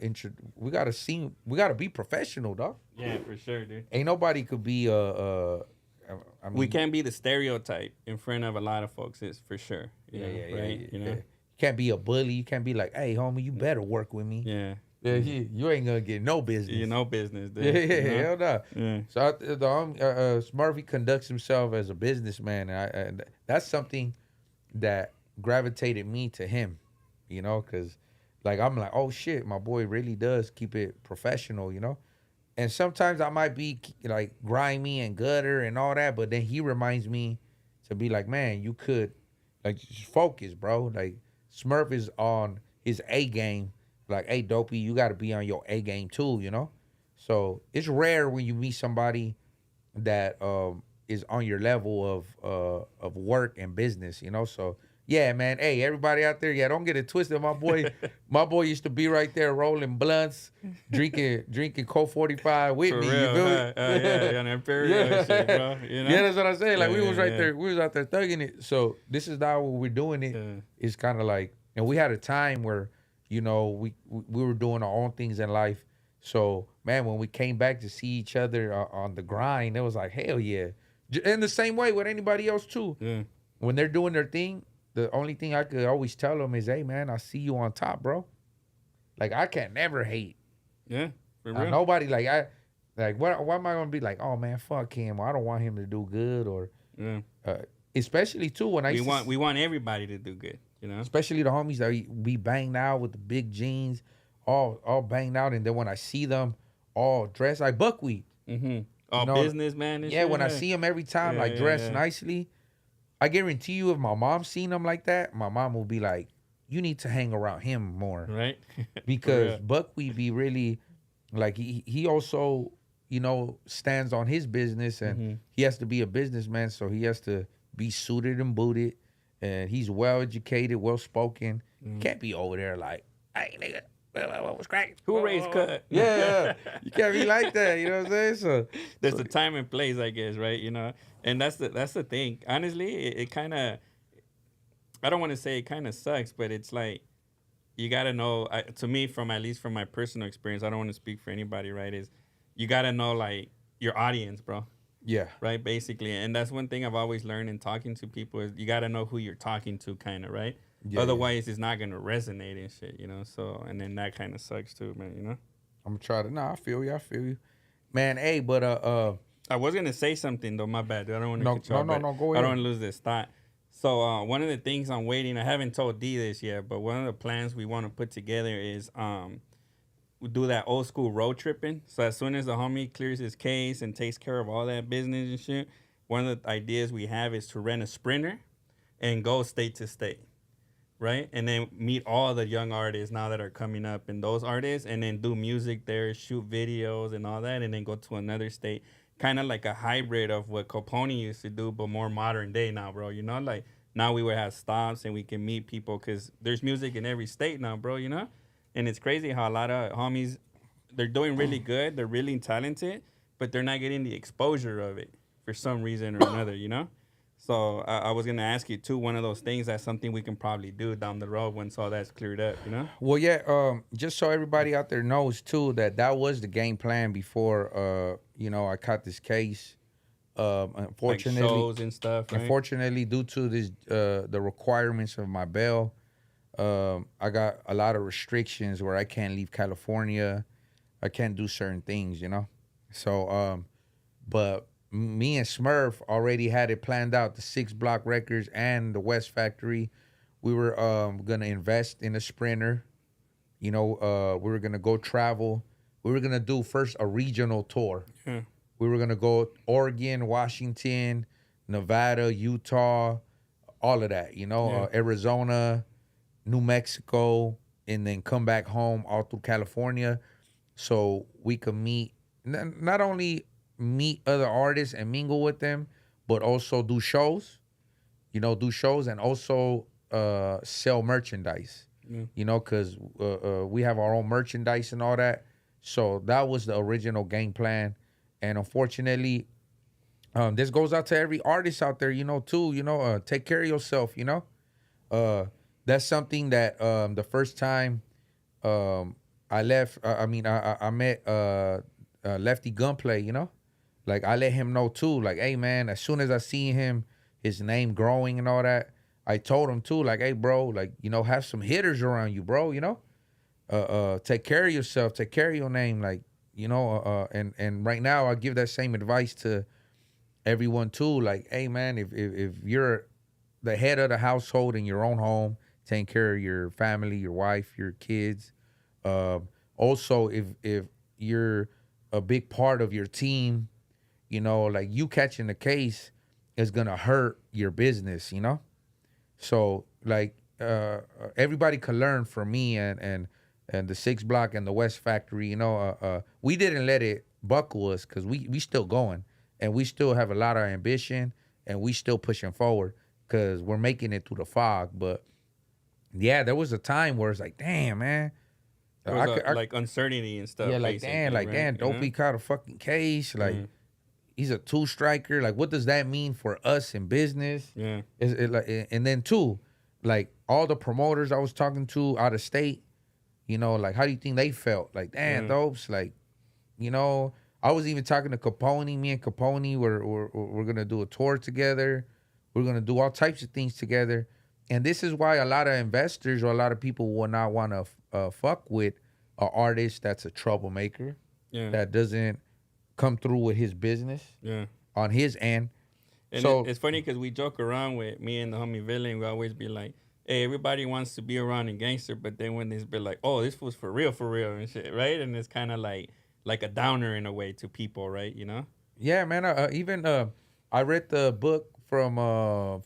be professional, dog. Yeah, for sure, dude. Ain't nobody could be I mean, we can't be the stereotype in front of a lot of folks. It's for sure. Yeah. You know. You can't be a bully. You can't be like, hey, homie, you better work with me. Yeah. You ain't gonna get no business. You no business, dude. Hell no. Yeah. So Smurfy conducts himself as a businessman, and that's something that gravitated me to him, because like I'm like, oh shit, my boy really does keep it professional, And sometimes I might be like grimy and gutter and all that, but then he reminds me to be like, man, you could like just focus, bro. Like Smurf is on his A game. Like, hey, Dopey, you got to be on your A game too, So it's rare when you meet somebody that is on your level of work and business, So yeah, man. Hey, everybody out there, don't get it twisted. My boy used to be right there rolling blunts, drinking Coke 45 with For me. real, You feel me? Yeah, on Imperial shit, bro. Yeah, that's what I say. Like we was right yeah. there, we was out there thugging it. So this is now when we're doing it. Yeah. It's kind of like, and we had a time where, we were doing our own things in life. So man, when we came back to see each other on the grind, it was like hell yeah. In the same way with anybody else too. Yeah. When they're doing their thing. The only thing I could always tell them is, hey, man, I see you on top, bro. Like, I can never hate. Yeah, for real. Nobody, what am I going to be like, oh, man, fuck him. Or I don't want him to do good. Or, especially, too, when we want everybody to do good, Especially the homies that be banged out with the big jeans, all banged out. And then when I see them all dressed like buckwheat. Mm-hmm. All businessman and shit. Yeah, when I see them every time, dressed nicely. I guarantee you, if my mom seen him like that, my mom will be like, "You need to hang around him more, right?" Because Buckwheat be really, like he also, stands on his business, and he has to be a businessman, so he has to be suited and booted, and he's well educated, well spoken. Can't be over there like, "Hey, nigga, what was cracking? Who raised cut?" Yeah, you can't be like that. You know what I'm saying? So there's a time and place, I guess, right? And that's the thing. Honestly, it kind of, I don't want to say it kind of sucks, but it's like you gotta know. To me, at least from my personal experience, I don't want to speak for anybody, right? Is you gotta know like your audience, bro. Yeah. Right. Basically, and that's one thing I've always learned in talking to people is you gotta know who you're talking to, kind of, right? Yeah, otherwise, it's not gonna resonate and shit, So, and then that kind of sucks too, man. I'm gonna try to. No, I feel you, man. Hey, but I was gonna say something though. My bad. Dude. I don't want to cut you off. No. Go ahead. I don't want to lose this thought. So one of the things I'm waiting. I haven't told D this yet, but one of the plans we want to put together is we do that old school road tripping. So as soon as the homie clears his case and takes care of all that business and shit, one of the ideas we have is to rent a Sprinter and go state to state. Right? And then meet all the young artists now that are coming up and those artists, and then do music there, shoot videos and all that, and then go to another state. Kind of like a hybrid of what Capone used to do, but more modern day now, bro. Like now we would have stops and we can meet people because there's music in every state now, bro, And it's crazy how a lot of homies, they're doing really good, they're really talented, but they're not getting the exposure of it for some reason or another, So I was going to ask you, too, one of those things, that's something we can probably do down the road once all that's cleared up, Well, yeah, just so everybody out there knows, too, that was the game plan before, I caught this case. Unfortunately, like shows and stuff, right? Unfortunately, due to this, the requirements of my bail, I got a lot of restrictions where I can't leave California. I can't do certain things, you know. So but me and Smurf already had it planned out, the 6 Block Records and the West Factory. We were gonna invest in a Sprinter. You know, we were gonna go travel. We were gonna do first a regional tour. Yeah. We were gonna go Oregon, Washington, Nevada, Utah, all of that. You know, Yeah. Arizona, New Mexico, and then come back home all through California, so we could meet, not only meet other artists and mingle with them, but also do shows. You know, do shows and also sell merchandise. Yeah. You know, because we have our own merchandise and all that. So that was the original game plan, and unfortunately, this goes out to every artist out there. You know, too. You know, take care of yourself. You know, uh, that's something that the first time I left, I met Lefty Gunplay. You know, like I let him know too. Like, hey man, as soon as I see him, his name growing and all that, I told him too. Like, hey bro, like you know, have some hitters around you, bro. You know, take care of yourself, take care of your name. Like, you know, and right now I give that same advice to everyone too. Like, hey man, if you're the head of the household in your own home, taking care of your family, your wife, your kids. Also, if you're a big part of your team, you know, like you catching the case is gonna hurt your business, you know. So like everybody could learn from me and the 6 Block and the West Factory. You know, we didn't let it buckle us because we still going and we still have a lot of ambition and we still pushing forward because we're making it through the fog. But yeah, there was a time where it's like, damn man, It was like uncertainty and stuff, yeah, basically, like right? damn, You know? Dopey caught a fucking case, like. Yeah. He's a 2 striker. Like, what does that mean for us in business? Yeah. Is it like, and then too, like all the promoters I was talking to out of state, you know, like how do you think they felt? Like, damn, Yeah. dopes. Like, you know, I was even talking to Capone. Me and Capone, we're gonna do a tour together. We're gonna do all types of things together. And this is why a lot of investors or a lot of people will not want to fuck with an artist that's a troublemaker, Yeah. that doesn't come through with his business Yeah. on his end. And So it's funny because we joke around with me and the homie Villain. We always be like, "Hey, everybody wants to be around a gangster," but then when this be like, "Oh, this was for real, and shit," right? And it's kind of like a downer in a way to people, right? You know? yeah, man. Even I read the book from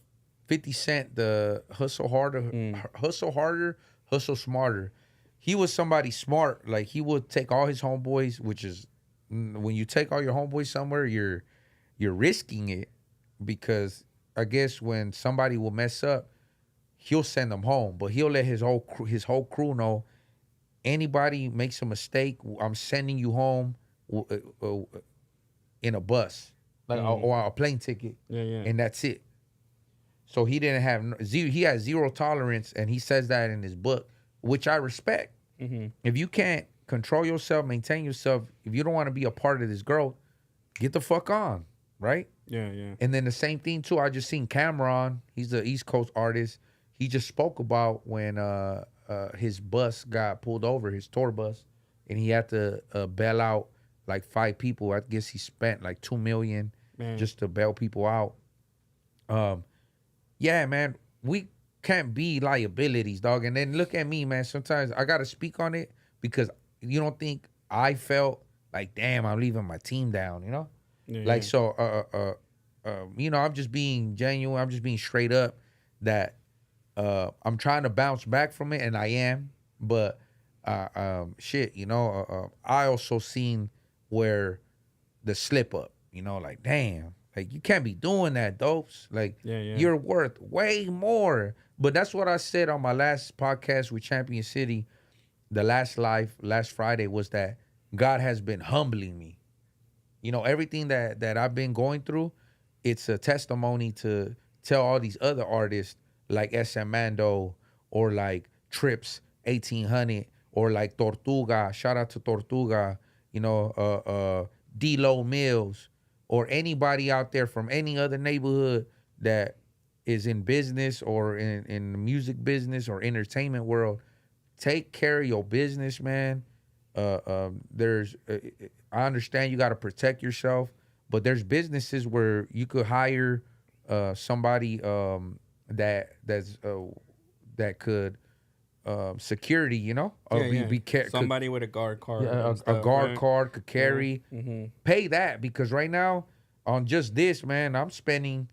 50 Cent, the Hustle Harder, Hustle Smarter. He was somebody smart. Like he would take all his homeboys, which is when you take all your homeboys somewhere, you're risking it because I guess when somebody will mess up, he'll send them home, but he'll let his whole crew know anybody makes a mistake, I'm sending you home in a bus, like Mm. or a plane ticket, Yeah. Yeah. and that's it. So he didn't have zero. He had zero tolerance, and he says that in his book, which I respect. Mm-hmm. If you can't control yourself, maintain yourself, if you don't want to be a part of this growth, get the fuck on, right? Yeah. Yeah. And then the same thing too. I just seen Cameron. He's the East Coast artist. He just spoke about when his bus got pulled over, his tour bus, and he had to bail out like 5 people. I guess he spent like 2 million Man. just to bail people out. Yeah, man, we can't be liabilities, dog. And then look at me, man. Sometimes I gotta speak on it because you don't think I felt like, damn, I'm leaving my team down, you know? Yeah. Like Yeah. so, you know, I'm just being genuine. I'm just being straight up that I'm trying to bounce back from it, and I am. But shit, you know, I also seen where the slip up. You know, like damn, like you can't be doing that, dopes. Like Yeah. Yeah. you're worth way more. But that's what I said on my last podcast with Champion City, the last Friday, was that God has been humbling me. You know, everything that I've been going through, it's a testimony to tell all these other artists like SM Mando or like Trips 1800 or like Tortuga. Shout out to Tortuga. You know, D-Lo Mills or anybody out there from any other neighborhood that is in business or in the music business or entertainment world. Take care of your business, man. There's, I understand you got to protect yourself, but there's businesses where you could hire somebody that could security, you know, Yeah, yeah. could, Somebody with a guard card yeah, and a stuff, guard right? card could Yeah. carry. Mm-hmm. Pay that because right now on just this, man, I'm spending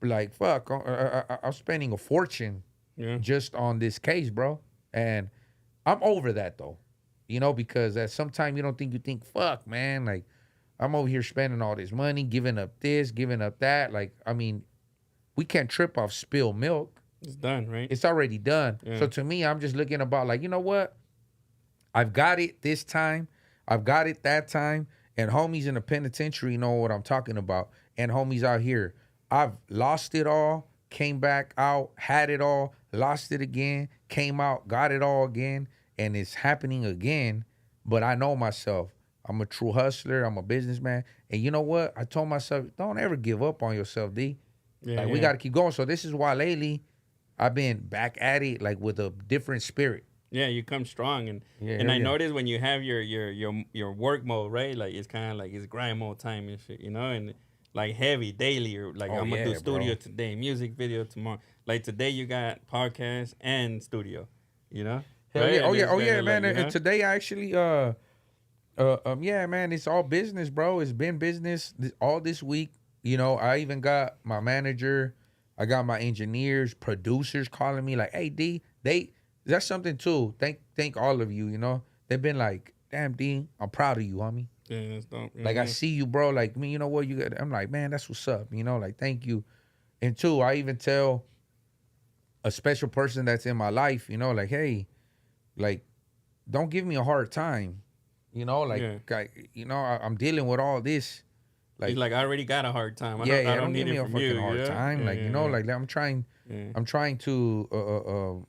like fuck. I'm spending a fortune Yeah. just on this case, bro. And I'm over that though, you know, because at some time you think, fuck, man, like I'm over here spending all this money, giving up this, giving up that. Like, I mean, we can't trip off spilled milk. It's done, right? It's already done. Yeah. So to me, I'm just looking about like, you know what? I've got it this time. I've got it that time. And homies in the penitentiary know what I'm talking about. And homies out here, I've lost it all, came back out, had it all, lost it again, came out, got it all again, and it's happening again. But I know myself. I'm a true hustler. I'm a businessman. And you know what? I told myself, don't ever give up on yourself, D. Yeah, Like, we got to keep going. So this is why lately I've been back at it, like, with a different spirit. Yeah, you come strong, and Yeah, I yeah. notice when you have your work mode, right? Like it's kind of like it's grind mode time and shit, you know, and like heavy daily, or like Oh, I'm gonna do yeah, studio bro. today, music video tomorrow. Like today you got podcast and studio, you know. Hell Right? yeah. And Oh yeah. it's Oh yeah, kinda man. like, you know? And today I actually yeah, man, it's all business, bro. It's been business all this week. You know, I even got my manager, I got my engineers, producers calling me like, "Hey D, that's something too. Thank all of you, you know. They've been like, "Damn D, I'm proud of you, homie. Yeah, that's dope. Like I Yeah. see you, bro. Like me, you know what you got." I'm like, "Man, that's what's up." You know, like thank you. And two, I even tell a special person that's in my life, you know, like, "Hey, like don't give me a hard time." You know, like, Yeah. you know, I'm dealing with all this. He's like, I already got a hard time. Yeah, I yeah, don't don't need give me it a from fucking you. hard Yeah? time. Yeah, Like, you know, yeah, like I'm trying yeah. to,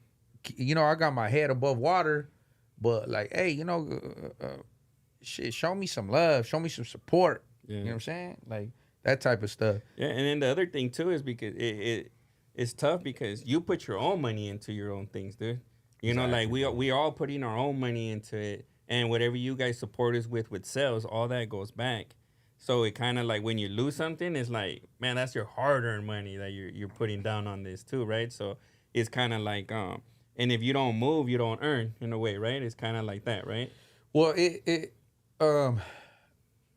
you know, I got my head above water, but like, hey, you know, shit, show me some love, show me some support. Yeah. You know what I'm saying? Like that type of stuff. Yeah, and then the other thing too is because it's tough because you put your own money into your own things, dude. You know, like Exactly, bro. we all putting our own money into it, and whatever you guys support us with sales, all that goes back. So it kind of like when you lose something, it's like, man, that's your hard-earned money that you're putting down on this too, right? So it's kind of like and if you don't move, you don't earn in a way, right? It's kind of like that, right? Well,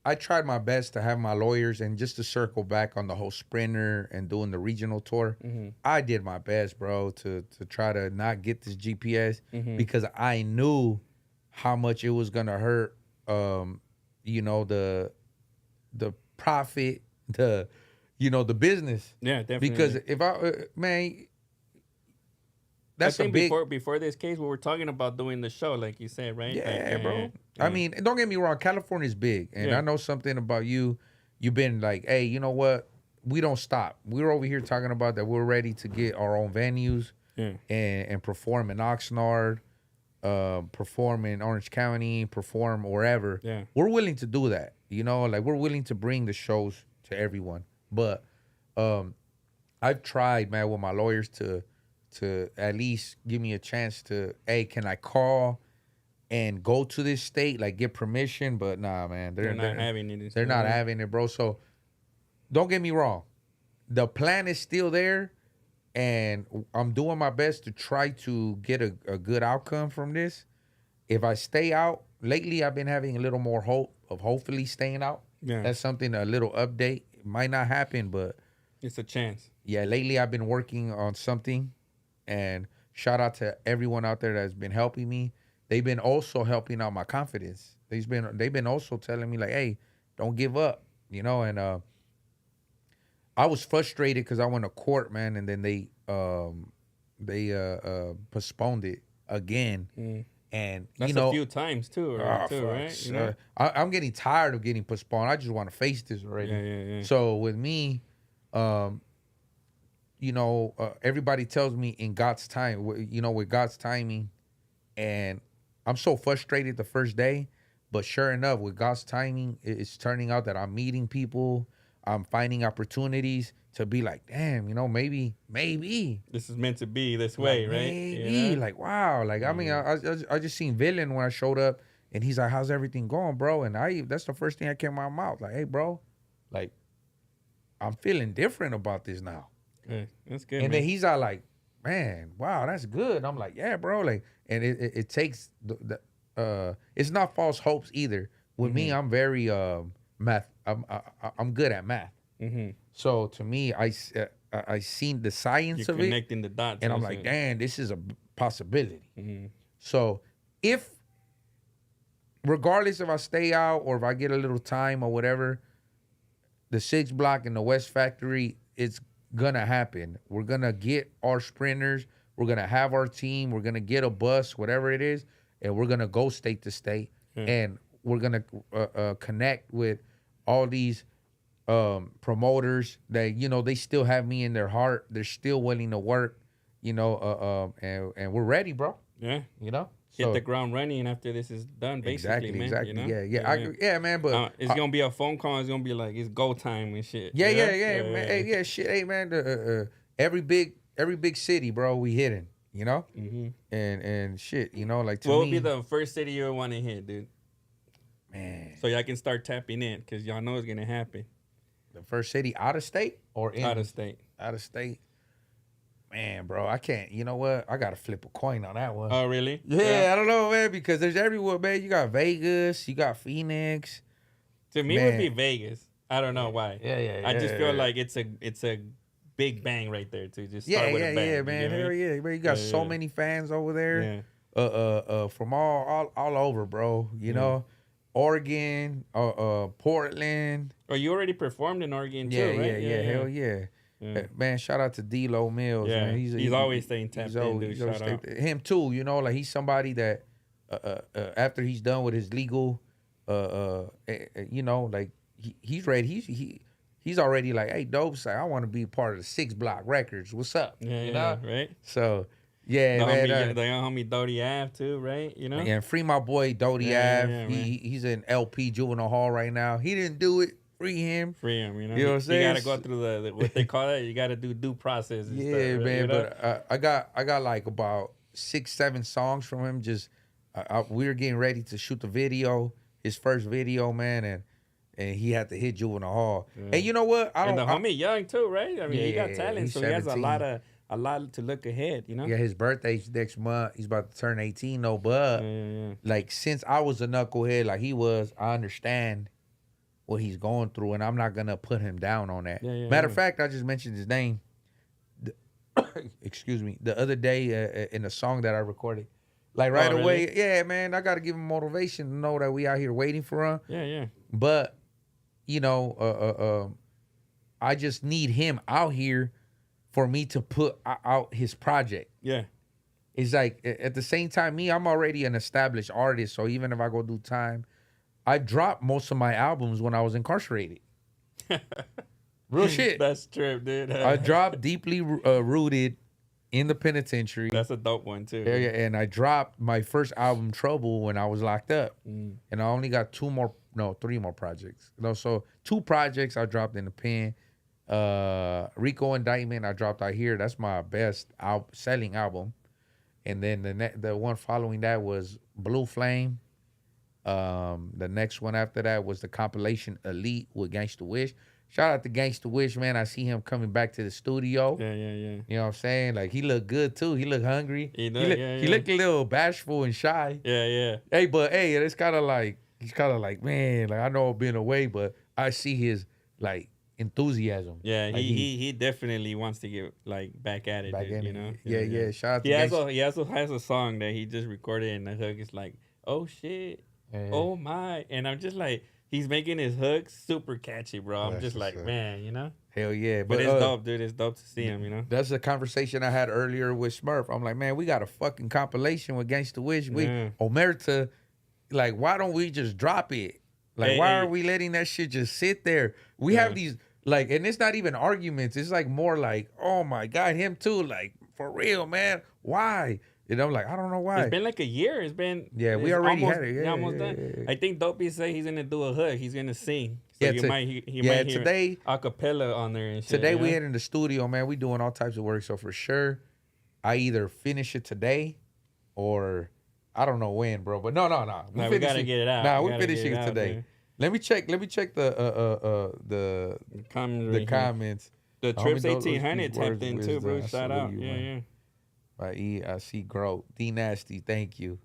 I tried my best to have my lawyers, and just to circle back on the whole sprinter and doing the regional tour, I did my best, bro, to try to not get this GPS because I knew how much it was gonna hurt. You know, the profit, the business. Yeah, definitely. Because if man, that's I a think big before this case, we were talking about doing the show, like you said, right? yeah, Like, bro. yeah. I mean, don't get me wrong. California's big, and Yeah. I know something about you. You've been like, hey, you know what? We don't stop. We're over here talking about that. We're ready to get our own venues Yeah. and perform in Oxnard, perform in Orange County, perform wherever. Yeah. We're willing to do that. You know, like we're willing to bring the shows to everyone. But I've tried, man, with my lawyers to at least give me a chance to, hey, can I call and go to this state, like get permission? But nah, man, They're not having it. they're not having it, bro. So don't get me wrong, the plan is still there, and I'm doing my best to try to get a good outcome from this. If I stay out, lately I've been having a little more hope of hopefully staying out. Yeah. That's something, a little update. It might not happen, but It's a chance. yeah, lately I've been working on something, and shout out to everyone out there that's been helping me. They've been also helping out my confidence. They've been also telling me like, hey, don't give up, you know. And I was frustrated because I went to court, man, and then they postponed it again. And That's you know, a few times too, right? You know? I'm getting tired of getting postponed. I just want to face this already. Yeah. So with me, you know, everybody tells me in God's time, you know, with God's timing, and I'm so frustrated the first day, but sure enough, with God's timing, it's turning out that I'm meeting people, I'm finding opportunities to be like, damn, you know, maybe This is meant to be this way, like, right? maybe, You know? like, wow, like, I mean, I just seen Villain when I showed up, And he's like, how's everything going, bro? And that's the first thing that came out of my mouth. Like, hey, bro, like, I'm feeling different about this now. Yeah, that's good, And man. then he's all like, man, wow, that's good. And I'm like, yeah, bro. Like, and it takes it's not false hopes either. With me, I'm very math. I'm good at math. So to me, I seen the science You're of it, connecting the dots, and I'm like, damn, this is a possibility. So if, regardless if I stay out or if I get a little time or whatever, the 6 block and the West Factory, it's gonna happen. We're gonna get our sprinters. We're gonna have our team. We're gonna get a bus, whatever it is, and we're gonna go state to state, and we're gonna connect with all these promoters that, you know, they still have me in their heart. They're still willing to work, you know, and we're ready, bro. Yeah. You know, Hit the ground running after this is done, basically, man. Exactly. You know? Yeah, man. But it's gonna be a phone call. It's gonna be like it's go time and shit. yeah, you know? man. Hey, shit. Hey, man. Every big city, bro, we hitting. You know, and shit. You know, like to what me, would be the first city you would want to hit, dude? Man, So y'all can start tapping in because y'all know it's gonna happen. the first city out of state or in Out of state. Out of state. Man, bro, I can't. You know what? I gotta flip a coin on that one. Oh, really? Yeah, I don't know, man, because there's everywhere, man. You got Vegas, you got Phoenix. To me, it would be Vegas. I don't know why. Yeah. I just feel like it's a big bang right there to just start with a bang. Yeah, man. Hell yeah, man. You got so many fans over there. Yeah. From all over, bro. You know, Oregon, Portland. Oh, you already performed in Oregon too, right? Yeah. Hell yeah. Man, shout out to D-Lo Mills, man. He's always staying tapped in, dude. Shout out. Him too, you know, like he's somebody that after he's done with his legal you know, like he's ready. He's already like, hey, Dope's like, I want to be part of the 6 Block Records. What's up? Yeah, you know? right. So yeah, man. The homie Dopey Ave too, right? You know. And free my boy Dopey Ave. He's in LP Juvenile Hall right now. He didn't do it. Free him. Free him, you know. You know what I'm saying? You gotta go through the what they call it. You gotta do due process. And Yeah, stuff, right? man. You know? But I got like about 6-7 songs from him. Just we were getting ready to shoot the video, his first video, man, and he had to hit Juvenile Hall. And you know what? And the homie young too, right? I mean, he got talent, so 17. he has a lot to look ahead, you know. Yeah, his birthday's next month. He's about to turn 18 though. But like since I was a knucklehead, like he was, I understand what he's going through, and I'm not gonna put him down on that. Matter of fact, I just mentioned his name. Excuse me. The other day in a song that I recorded, like right away. Really? Yeah, man, I gotta give him motivation to know that we out here waiting for him. Yeah. But you know, I just need him out here for me to put out his project. Yeah. It's like at the same time, I'm already an established artist, so even if I go do time, I dropped most of my albums when I was incarcerated. Real shit. That's true, dude. I dropped Deeply Rooted in the Penitentiary. That's a dope one too. Yeah, and I dropped my first album, Trouble, when I was locked up. And I only got 3 more projects. You know, so 2 projects I dropped in the pen. Rico Indictment I dropped out here. That's my best selling album. And then the one following that was Blue Flame. The next one after that was the compilation Elite with Gangsta Wish. Shout out to Gangsta Wish, man. I see him coming back to the studio. Yeah. You know what I'm saying? Like he looked good too. He looked hungry. He looked a little bashful and shy. Yeah. Hey, it's kind of like he's kind of like, man, like I know I've been away, but I see his like enthusiasm. Yeah, like he definitely wants to get like back at it, dude, you know. Yeah. Shout out to he also has a song that he just recorded, and the hook is like, oh shit. Oh my. And I'm just like, he's making his hooks super catchy, bro. I'm just like, man, you know? Hell yeah. But it's dope, dude. It's dope to see him, you know? That's a conversation I had earlier with Smurf. I'm like, man, we got a fucking compilation with Gangsta Wish. Omerta, like, why don't we just drop it? Like, why are we letting that shit just sit there? We have these, like, and it's not even arguments. It's like more like, oh my God, him too. Like, for real, man. Why? And I'm like, I don't know why. It's been like a year. We already had it. Yeah, almost done. Yeah. I think Dopey said he's gonna do a hook. He's gonna sing. So Yeah, he might hear today acapella on there and shit. Today we head in the studio, man. We doing all types of work. So for sure, I either finish it today or I don't know when, bro. But no. We gotta get it out. Nah, We we're gotta finishing get it it out, today. man. Let me check the Comments the right here. comments. The Homie, Trips those 1800 these tapped words of in too, wisdom. bro. I Shout salute out. you, Yeah, man. yeah. By E, I see growth. D Nasty, thank you.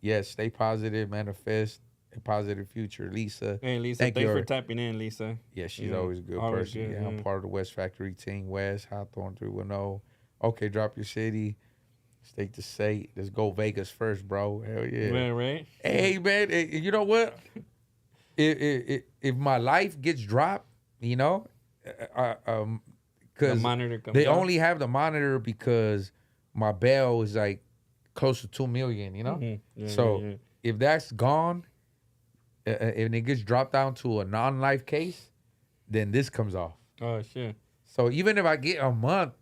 Yes, stay positive, manifest a positive future. Lisa, Hey, Lisa, thank thanks you. for tapping in, Lisa. Yeah, she's Yeah, always a good always person. good, Yeah, I'm yeah. part of the West Factory team. West, Hawthorne 310. Okay, drop your city. State to state. Let's go Vegas first, bro. Hell yeah. Yeah, right? Hey, man, you know what? If my life gets dropped, you know, The because monitor comes they out. only have the monitor because my bail is like close to 2 million, you know? Mhm. Yeah, So yeah. if that's gone, and it gets dropped down to a non-life case, then this comes off. Oh, shit. So even if I get a month,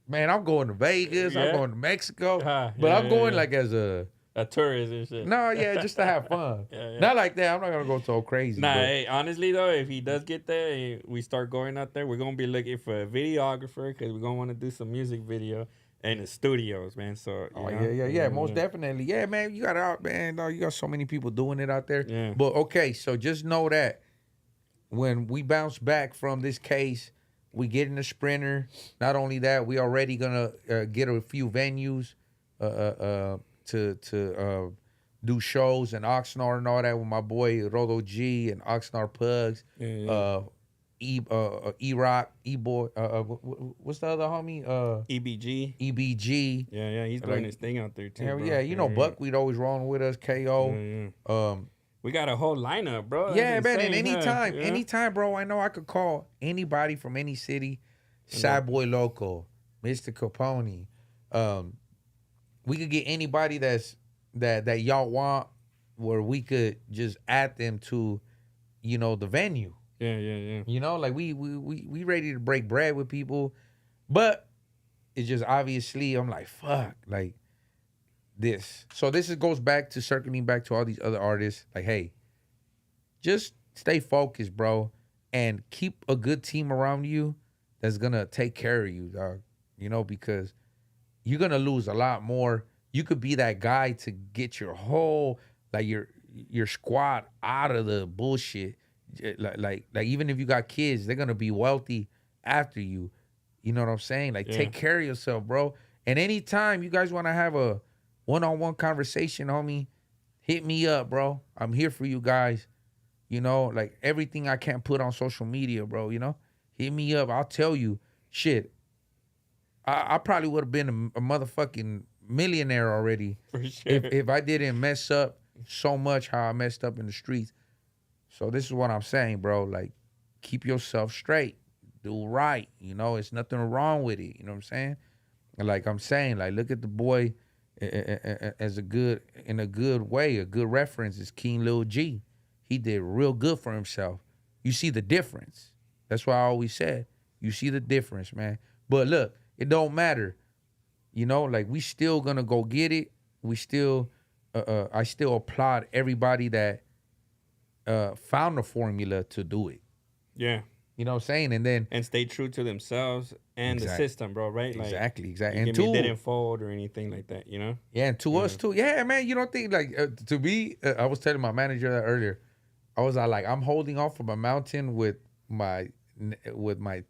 man, I'm going to Vegas, I'm Yeah. going to Mexico, Ah, but yeah, I'm going yeah. like as a tourist and shit. no, yeah, just to have fun. Yeah. Not like that. I'm not gonna go so crazy. Nah, but hey, honestly though, if he does get there, we start going out there, we're gonna be looking for a videographer because we're gonna want to do some music video in the studios, man. So oh you know? yeah, most definitely. Yeah, man, you got out, man. No, you got so many people doing it out there. Yeah. But okay, so just know that when we bounce back from this case, we get in the Sprinter. Not only that, we already gonna get a few venues to do shows in Oxnard and all that with my boy Rodo G and Oxnard Pugs. Yeah. E-Rock, E-Boy, what's the other homie? EBG. EBG. Yeah, he's doing his thing out there too. Hell bro. yeah, you know Buckwheat always rolling with us, KO. Yeah. We got a whole lineup, bro. Yeah, That's man, and insane, huh? anytime, bro, I know I could call anybody from any city, Sad Boy Loco, Mr. Capone. We could get anybody that y'all want where we could just add them to, you know, the venue. Yeah. You know, like we ready to break bread with people, but it's just obviously I'm like fuck, like this. So goes back to circling back to all these other artists. Like, hey, just stay focused, bro, and keep a good team around you that's gonna take care of you, dog. You know, because you're gonna lose a lot more. You could be that guy to get your whole like your squad out of the bullshit. Like even if you got kids, they're gonna be wealthy after you. You know what I'm saying? Like take care of yourself, bro. And anytime you guys want to have a one-on-one conversation, homie, hit me up, bro. I'm here for you guys. You know, like everything I can't put on social media, bro. You know, hit me up. I'll tell you, shit. I probably would have been a motherfucking millionaire already For sure. if I didn't mess up so much how I messed up in the streets. So this is what I'm saying, bro. Like, keep yourself straight. Do right. You know, it's nothing wrong with it. You know what I'm saying? And like I'm saying, like, look at the boy as in a good way. A good reference is King Lil G. He did real good for himself. You see the difference. That's why I always said, you see the difference, man. But look, it don't matter. You know, like we still gonna go get it. We still, I still applaud everybody that found the formula to do it. Yeah. You know what I'm saying? And then stay true to themselves and the system, bro, right? Like, exactly. And And it didn't fold or anything like that, you know? Yeah, and to us too. Yeah, man, you don't think like to me, I was telling my manager that earlier. I was like, I'm holding off from a mountain with my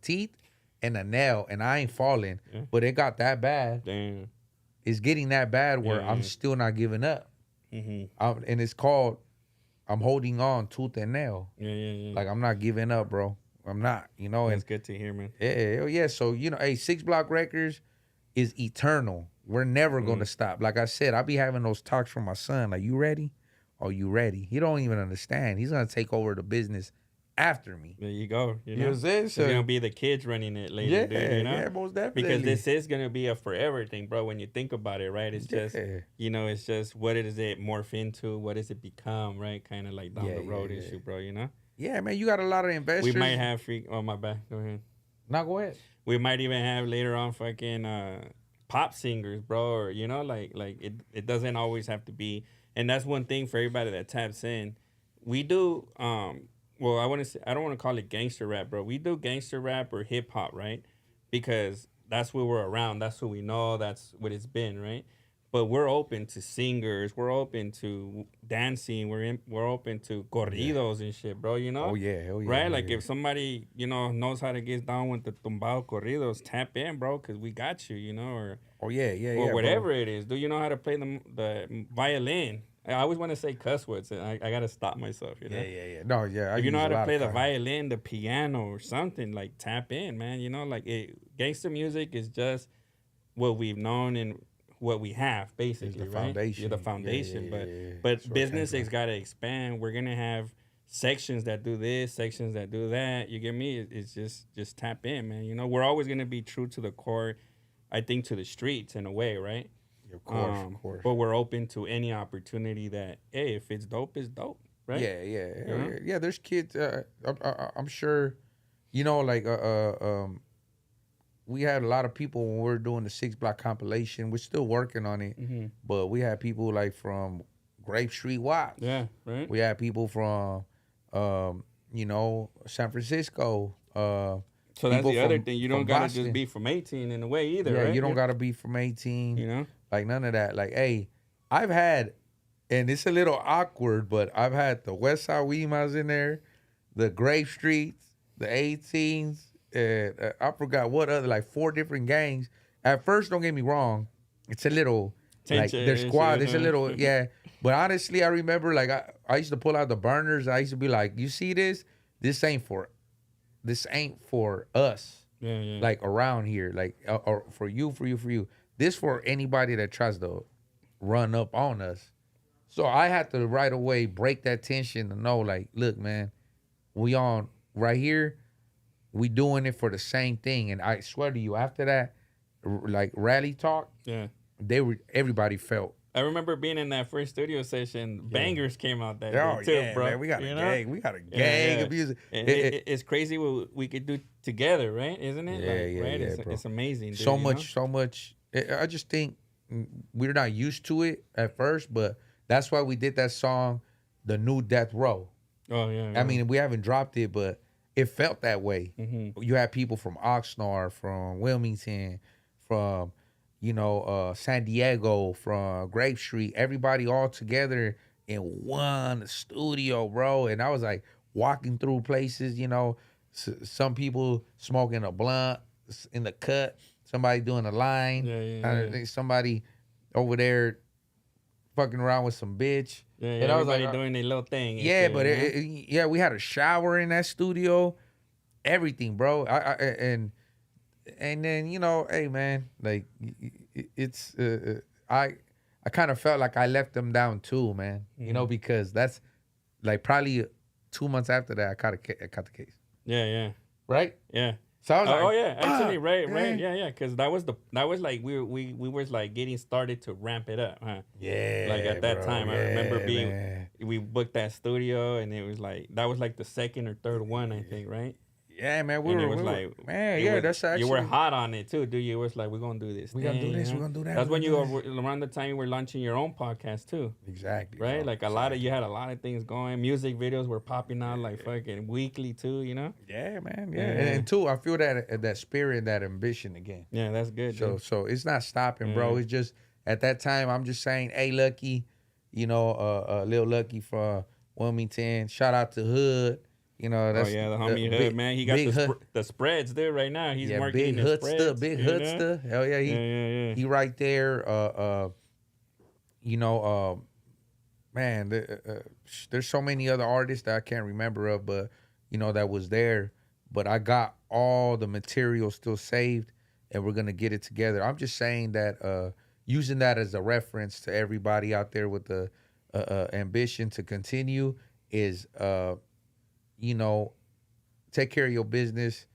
teeth and a nail, and I ain't falling. Yeah. But it got that bad. Damn. It's getting that bad where I'm still not giving up. And it's called I'm holding on tooth and nail. Yeah. Like I'm not giving up, bro. I'm not, you know. That's good to hear, man. Yeah. So, you know, hey, 6 Block Records is eternal. We're never going to stop. Like I said, I be having those talks from my son. Like, you ready? Are you ready? He don't even understand. He's going to take over the business after me. There you go. You know what I'm saying? So, it's going to be the kids running it later, dude, you know? Yeah, most definitely. Because this is going to be a forever thing, bro, when you think about it, right? It's just, you know, it's just what does it morph into? What does it become, right? Kind of like down the road issue, bro, you know? Yeah, man, you got a lot of investors. We might have oh, my bad. Go ahead. No, go ahead. We might even have later on fucking pop singers, bro, or, you know, like it doesn't always have to be. And that's one thing for everybody that taps in. We do, well, I don't want to call it gangster rap, bro. We do gangster rap or hip hop, right? Because that's what we're around. That's what we know. That's what it's been, right? but we're open to singers. We're open to dancing. We're open to corridos and shit, bro. You know? Oh yeah, hell yeah, Right? hell Like yeah. if somebody, knows how to get down with the tumbado corridos, tap in, bro, because we got you, Oh yeah, yeah, or yeah, bro. whatever it is. Do you know how to play the violin? I always want to say cuss words, and I gotta stop myself. Yeah, yeah, yeah. No, yeah, I If you know use how a to lot of play the cuss. violin, the piano, or something, like tap in, man. Like gangster music is just what we've known and what we have, Is the basically, right? You're the foundation. Yeah, yeah, foundation, yeah, but yeah, yeah. That's but where it came business from. has got to expand. We're gonna have sections that do this, sections that do that. You get me? It's just tap in, man. We're always gonna be true to the core. I think to the streets in a way, right? Yeah, of course, of course. But we're open to any opportunity that, hey, if it's dope, it's dope, right? Yeah, yeah, You hell know? yeah. Yeah, there's kids. I'm sure, like we had a lot of people when we were doing the 6 block compilation. We're still working on it, Mm-hmm. but we had people like from Grape Street Watts. Yeah, right. We had people from, San Francisco. So that's People the other thing. You don't from gotta just Boston. be from 18 in a way either, Yeah, right? you don't gotta be from 18. You know? Like none of that. Like, hey, I've had, and it's a little awkward, but I've had the West Side Weemas in there, the Grape Streets, the 18s, and I forgot what other, like 4 different gangs. At first, don't get me wrong, it's a little like Tension their and squad. shit, It's a huh? little yeah. But honestly, I remember like I used to pull out the burners. I used to be like, you see this? This ain't for us. Yeah, yeah. Like around here, like or for you. This for anybody that tries to run up on us. So I had to right away break that tension to know, like, look, man, we on right here. We doing it for the same thing. And I swear to you, after that, like rally talk, yeah. everybody felt. I remember being in that first studio session. Bangers came out that Oh day too, yeah, bro. man, we got a You know? gang. We got a Yeah, gang yeah. of music. And it's crazy what we could do together, right? Isn't it? Yeah, yeah, right? yeah, bro. It's amazing. Dude, So much. I just think we're not used to it at first, but that's why we did that song, "The New Death Row." Oh yeah. I mean, we haven't dropped it, but it felt that way. Mm-hmm. You had people from Oxnard, from Wilmington, from San Diego, from Grape Street, everybody all together in one studio, bro. And I was like walking through places, some people smoking a blunt in the cut, somebody doing a line, somebody over there fucking around with some bitch. Yeah, And I was everybody like, doing their little thing. and yeah, shit, but you know? we had a shower in that studio, everything, bro. And then hey man, like it's I kind of felt like I let them down too, man. Because that's like probably 2 months after that I caught the case, Yeah. right? Yeah. So I was like, Oh yeah, actually, "Fuck, right, man." yeah, because that was like we was like getting started to ramp it up, huh? Yeah, Like at that bro, time, I remember being man. we booked that studio, and it was like that was like the second or third one, I think, right? Yeah, man. And it was like, man, it yeah, was- that's actually you were hot on it too, dude. You was like, we're gonna do this. We gonna do thing, this, you we know? gonna do that, That's we when you gonna were around the time you were launching your own podcast too, exactly, right? bro. Like you had a lot of things going. Music videos were popping out like fucking weekly too, you know? Yeah, man. Yeah, Yeah. and two, I feel that spirit, that ambition again. Yeah, that's good. So dude. so it's not stopping, bro. Yeah. It's just at that time I'm just saying, hey, Lucky, Lil Lucky from Wilmington. Shout out to Hood. That's the homie Hood, man. He got the spreads there right now. He's marketing big the Hoodster, spreads. big you know? Hoodster. Hell yeah, Yeah. he right there. Man, there's so many other artists that I can't remember of, but that was there. But I got all the material still saved, and we're gonna get it together. I'm just saying that, using that as a reference to everybody out there with the ambition to continue is, take care of your business.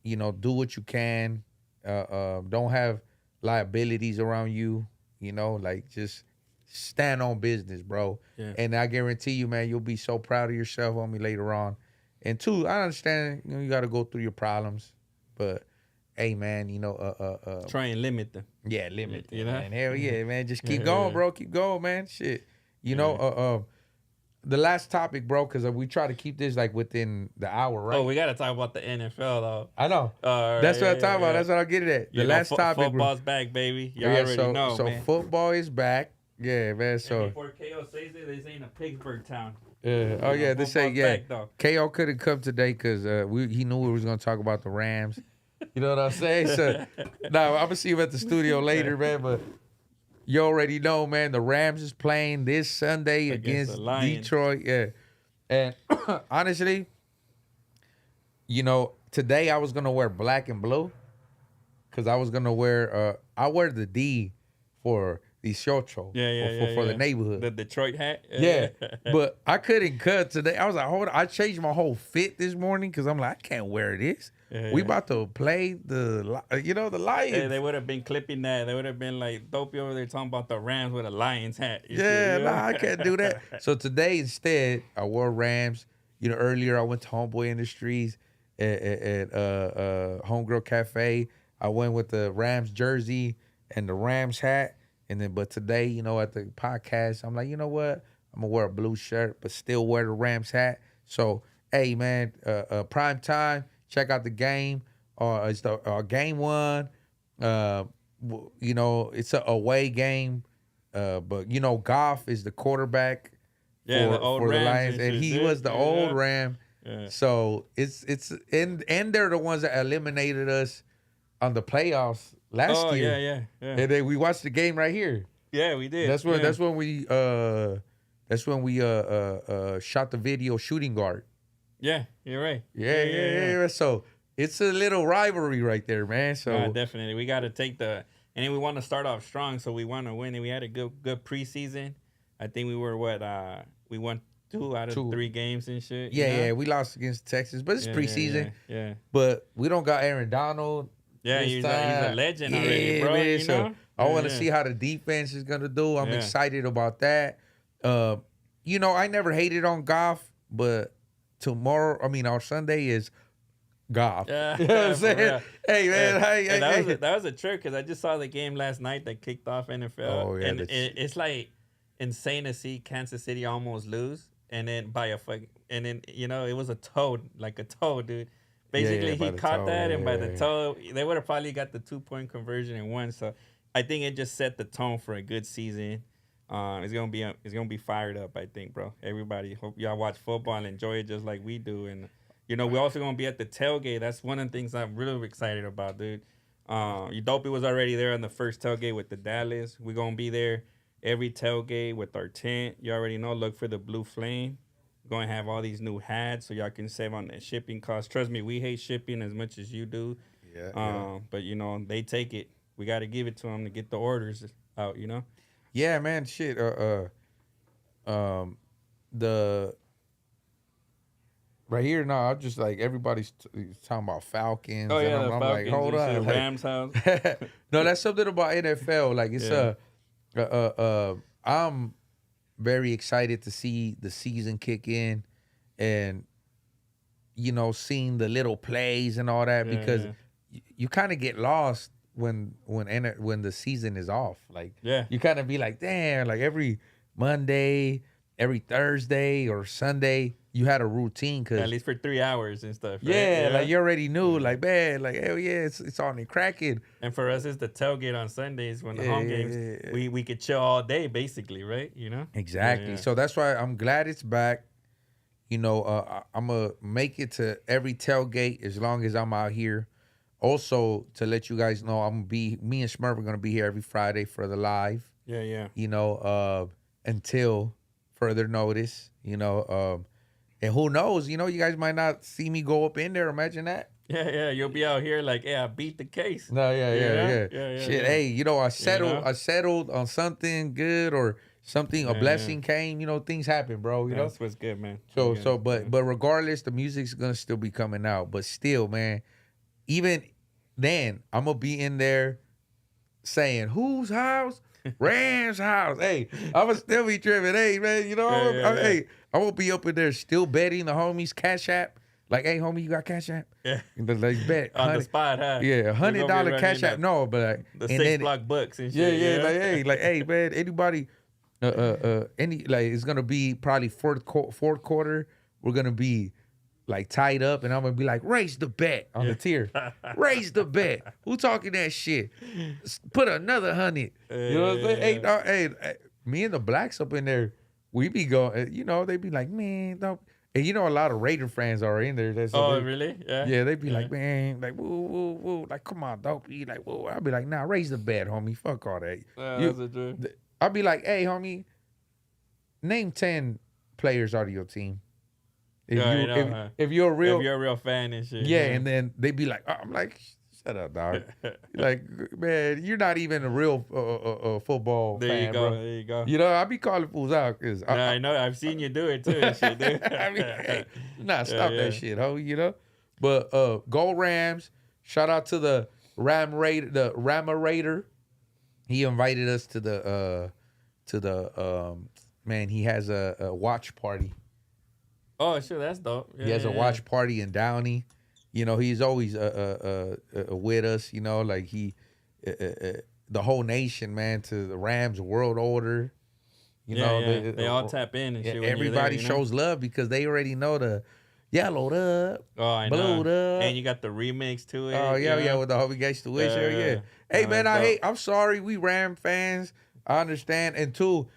Do what you can. Don't have liabilities around you. Like just stand on business, bro. Yeah. And I guarantee you, man, you'll be so proud of yourself on me later on. And two, I understand you got to go through your problems, but hey, man, Try and limit them. yeah, limit You it, know? man. Hell yeah, man. Just keep Yeah, going, yeah. bro. Keep going, man. Shit. the last topic, bro, because we try to keep this like within the hour, right? Oh, we gotta talk about the NFL though. I know. Right, That's what I'm talking about. That's what I'm getting at. The last topic, football's bro. back, baby. You already know, so man. football is back. Yeah, man. So and before KO says it, this ain't a Pittsburgh town. oh yeah, they say back, KO couldn't come today because he knew we was gonna talk about the Rams. You know what I'm saying? So now I'm gonna see him at the studio later, man. But you already know, man. The Rams is playing this Sunday against Detroit. Yeah, and honestly, you know, today I was gonna wear black and blue because I was gonna wear. I wear the D for the shotro. For the neighborhood. The Detroit hat. Yeah, but I couldn't cut today. I was like, hold on. I changed my whole fit this morning because I'm like, I can't wear this. We about to play the Lions. Yeah, they would have been clipping that. They would have been like Dopey over there talking about the Rams with a Lions hat. I can't do that. So today instead, I wore Rams. You know, earlier I went to Homeboy Industries at Homegirl Cafe. I went with the Rams jersey and the Rams hat. And then, but today, you know, at the podcast, I'm like, you know what? I'm gonna wear a blue shirt, but still wear the Rams hat. So, hey, man, prime time. Check out the game. It's the game one. You know, it's an away game. But you know, Goff is the quarterback for the Lions, and he was the old Ram. Yeah. So it's and they're the ones that eliminated us on the playoffs last year. Yeah. And then we watched the game right here. Yeah, we did. That's when we shot the video shooting guard. Yeah, you're right. Yeah. So it's a little rivalry right there, man. So definitely, we got to take and then we want to start off strong, so we want to win. And we had a good preseason. I think we were we won 2 out of 3 games and shit. Yeah, we lost against Texas, but it's preseason. Yeah. But we don't got Aaron Donald. Yeah, he's a legend already, bro. Man, so I want to see how the defense is gonna do. I'm excited about that. You know, I never hated on Goff, but our Sunday is Goff. Yeah, you know what I'm saying? Hey, man, that was a trick because I just saw the game last night that kicked off NFL. Oh, yeah, and it's like insane to see Kansas City almost lose, and then and then it was a toe, dude. Basically, he caught that, and by the toe, they would have probably got the 2-point conversion and won. So I think it just set the tone for a good season. It's gonna be fired up, I think, bro. Everybody, hope y'all watch football and enjoy it just like we do. And we're also gonna be at the tailgate. That's one of the things I'm really excited about, dude. Dopey was already there on the first tailgate with the Dallas. We're gonna be there every tailgate with our tent. You already know. Look for the blue flame. We're gonna have all these new hats so y'all can save on the shipping costs. Trust me, we hate shipping as much as you do. Yeah. But they take it. We got to give it to them to get the orders out. Yeah, man, shit. The right here now, I'm just like everybody's talking about Falcons. Oh yeah, and I'm Falcons. Like, hold on, like, Rams house. No, that's something about NFL. Like it's I'm very excited to see the season kick in, and seeing the little plays and all that because you kind of get lost when the season is off. Like you kind of be like, damn, like every Monday, every Thursday or Sunday, you had a routine at least for 3 hours and stuff. Right? Yeah, like you already knew, like man, like hell yeah, it's on and cracking. And for us, it's the tailgate on Sundays when the home games. We could chill all day, basically, right? Exactly. So that's why I'm glad it's back. I'm gonna make it to every tailgate as long as I'm out here. Also, to let you guys know, me and Smerf are gonna be here every Friday for the live. Yeah. Until further notice. And who knows? You guys might not see me go up in there. Imagine that. Yeah. You'll be out here like, I beat the case. No, yeah. Shit, hey, I settled on something good or something. A blessing came. Things happen, bro. That's what's good, man. But regardless, the music's gonna still be coming out. But still, man. Even then, I'm going to be in there saying, whose house? Rams house. Hey, I'm going to still be tripping. Hey, man, hey, I'm going to be up in there still betting the homies Cash App. Like, hey, homie, you got Cash App? Yeah. Like, bet. On the spot, huh? Yeah, $100 Cash App. No, but the 6 block books and shit. Yeah. Like, hey, man, anybody Any like it's gonna be probably fourth quarter. We're gonna be like tied up, and I'm gonna be like, raise the bet on the tier, raise the bet. Who talking that shit? Put another 100. You know what I'm saying? Hey, dog, hey, me and the blacks up in there, we be going. You know, they be like, man, don't. And you know, a lot of Raider fans are in there. Oh, really? Yeah. Yeah, they be like, man, like, woo, woo, woo, like, come on, Dopey, like, woo. I'll be like, nah, raise the bet, homie. Fuck all that. That's a true. I'll be like, hey, homie, name 10 players out of your team. If you're a real fan and shit. Yeah, and then they be like, oh, I'm like, shut up, dog. Like, man, you're not even a real football fan, bro. There you go. You know, I be calling fools out because I know. I've seen you do it too and shit, dude. I mean, hey, stop that shit, ho. You know, but go Rams. Shout out to the Rama Raider. He invited us to the man. He has a watch party. Oh, sure, that's dope. He has a watch party in Downey. You know, he's always with us. You know, like the whole nation, man, to the Rams world order. You know, they all tap in and shit. Everybody there, shows love because they already know the yellowed up, blowed up, and you got the remix to it. Oh yeah, with the Hobie Gates to Wish. Yeah. Hey man, I'm sorry, we Ram fans. I understand, and two.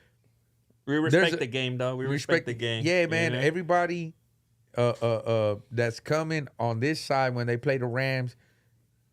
We respect the game, though. We respect the game. Yeah, man. Everybody that's coming on this side when they play the Rams,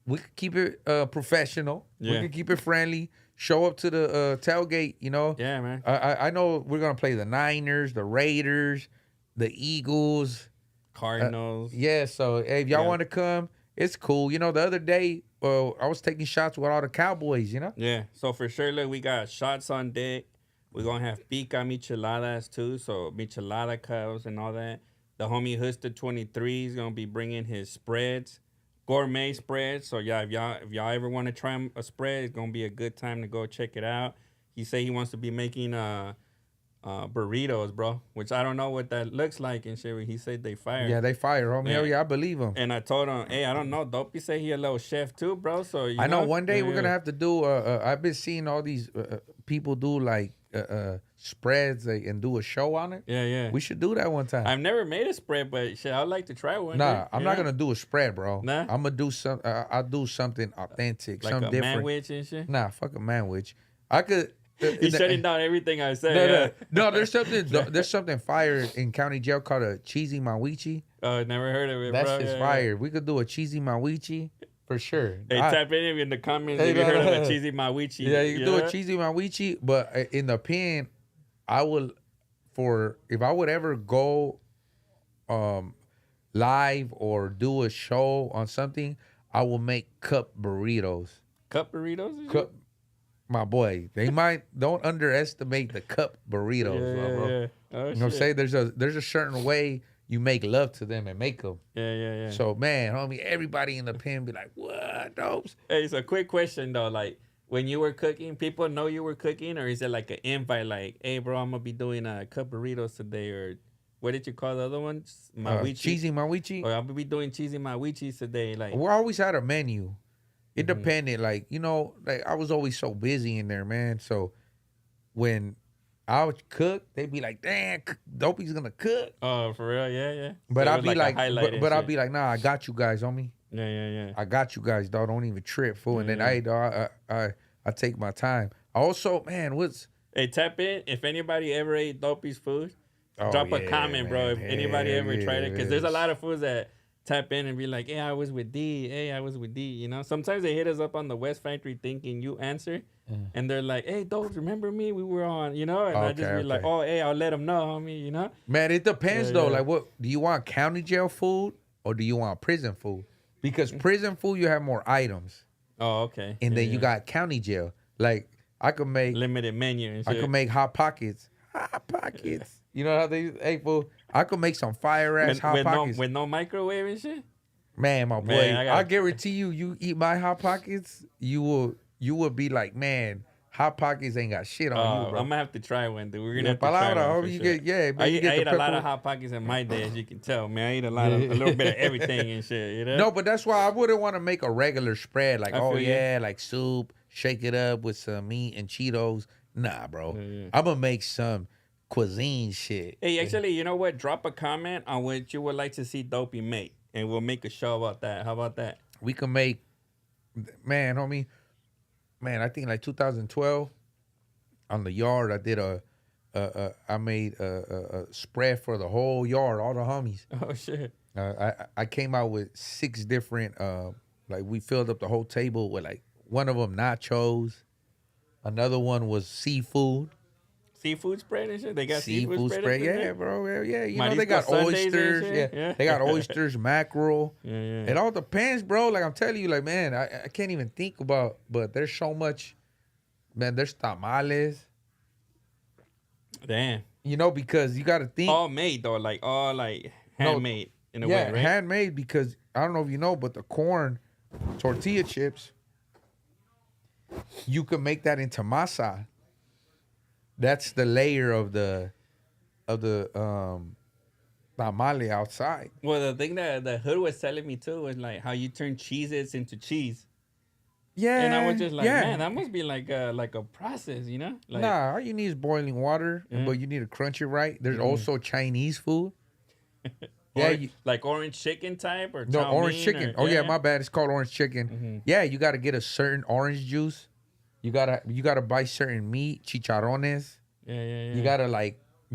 we can keep it professional. Yeah. We can keep it friendly. Show up to the tailgate, you know. Yeah, man. I know we're going to play the Niners, the Raiders, the Eagles. Cardinals. Yeah, so hey, if y'all want to come, it's cool. You know, the other day, I was taking shots with all the Cowboys, you know. Yeah, so for sure, look, we got shots on deck. We're going to have pica micheladas, too, so michelada cups and all that. The homie Husta 23 is going to be bringing his spreads, gourmet spreads. So, yeah, if y'all ever want to try a spread, it's going to be a good time to go check it out. He said he wants to be making burritos, bro, which I don't know what that looks like and shit. He said they fire. Yeah, they fire, homie. Hell yeah, I believe him. And I told him, hey, I don't know. Dopey say he a little chef, too, bro. So, I know one day we're going to have to do, I've been seeing all these people do, like, spreads and do a show on it. Yeah. We should do that one time. I've never made a spread, but shit, I'd like to try one. Nah, I'm not gonna do a spread, bro. Nah? I'm gonna do some. I'll do something authentic, like something a different. manwich and shit. Nah, fuck a manwich. I could. He's shutting down everything I say. No, there's something. There's something fire in county jail called a cheesy mawichi. Oh, never heard of it. That's bro. just fire. We could do a cheesy mawichi. For sure. Hey, type in the comments if you heard of a cheesy mawichi. Yeah, you can do a cheesy mawichi, but in the pen, I will, if I would ever go live or do a show on something, I will make cup burritos. Cup burritos? Cup, my boy. Don't underestimate the cup burritos, bro. Yeah. Oh, you know what I'm saying? There's a certain way you make love to them and make them. Yeah. So, man, homie, everybody in the pen be like, what, dopes? Hey, so quick question, though. Like, when you were cooking, people know you were cooking? Or is it like an invite, like, hey, bro, I'm going to be doing a cup burritos today? Or what did you call the other ones? Mawichi? Cheesy mawichi? Or I'll be doing cheesy mawichis today. Like, we always had a menu. It depended. Like, you know, like I was always so busy in there, man. So when I would cook, they'd be like, damn, Dopey's gonna cook. Oh, for real? Yeah. But so I'd be like, I'd be like, nah, I got you guys, homie. Yeah. I got you guys, dog. Don't even trip, fool. And then I take my time. Also, man, Hey, tap in. If anybody ever ate Dopey's food, drop a comment, man, bro. If anybody ever tried it. Because there's a lot of foods that tap in and be like, hey, I was with D. Hey, I was with D. You know? Sometimes they hit us up on the West Factory thinking you answer. And they're like, hey, Dopes, remember me? We were on, you know? And I just be like, oh, hey, I'll let them know, homie, you know? Man, it depends, though. Like, what do you want, county jail food or do you want prison food? Because prison food, you have more items. Oh, okay. And then you got county jail. Like, I could make... limited menu and shit. I could make Hot Pockets. You know how they... Hey, fool, I could make some fire-ass Hot Pockets. With no microwave and shit? Man, my boy, I guarantee you eat my Hot Pockets, you will be like, man, Hot Pockets ain't got shit on you, bro. I'm gonna have to try one, dude. We're gonna have to try one for sure. I ate a lot of Hot Pockets in my day, as you can tell, man. I ate a little bit of everything and shit, you know? No, but that's why I wouldn't want to make a regular spread, like, like soup, shake it up with some meat and Cheetos. Nah, bro. Yeah. I'm gonna make some cuisine shit. Hey, actually, you know what? Drop a comment on what you would like to see Dopey make, and we'll make a show about that. How about that? We can make, man, homie. Man, I think like 2012 on the yard, I did I made a spread for the whole yard, all the homies. Oh shit. I came out with 6 different, like we filled up the whole table with like one of them nachos, another one was seafood. Seafood spread and shit. They got seafood, Seafood spread. spread, in yeah, there? bro, yeah. You know Marisco they got Sundays and oysters, shit? yeah. Yeah. They got oysters, mackerel. Yeah. It all depends, bro. Like I'm telling you, like man, I can't even think about, but there's so much, man. There's tamales, Damn. you know, because you got to think. All made though, like all like handmade in a way, right? Handmade because I don't know if you know, but the corn tortilla chips, you can make that into masa. That's the layer of the tamale outside. Well, the thing that the hood was telling me too was like how you turn cheeses into cheese. Yeah, And I was just like, yeah. man, that must be like a process, you know? Like, Nah, all you need is boiling water, Yeah. but you need to crunch it right. There's Mhm. also Chinese food. Yeah, like orange chicken type or no chow orange mein chicken. or- Yeah, my bad. It's called orange chicken. Mhm. Yeah, you got to get a certain orange juice. You gotta buy certain meat, chicharrones. Yeah. You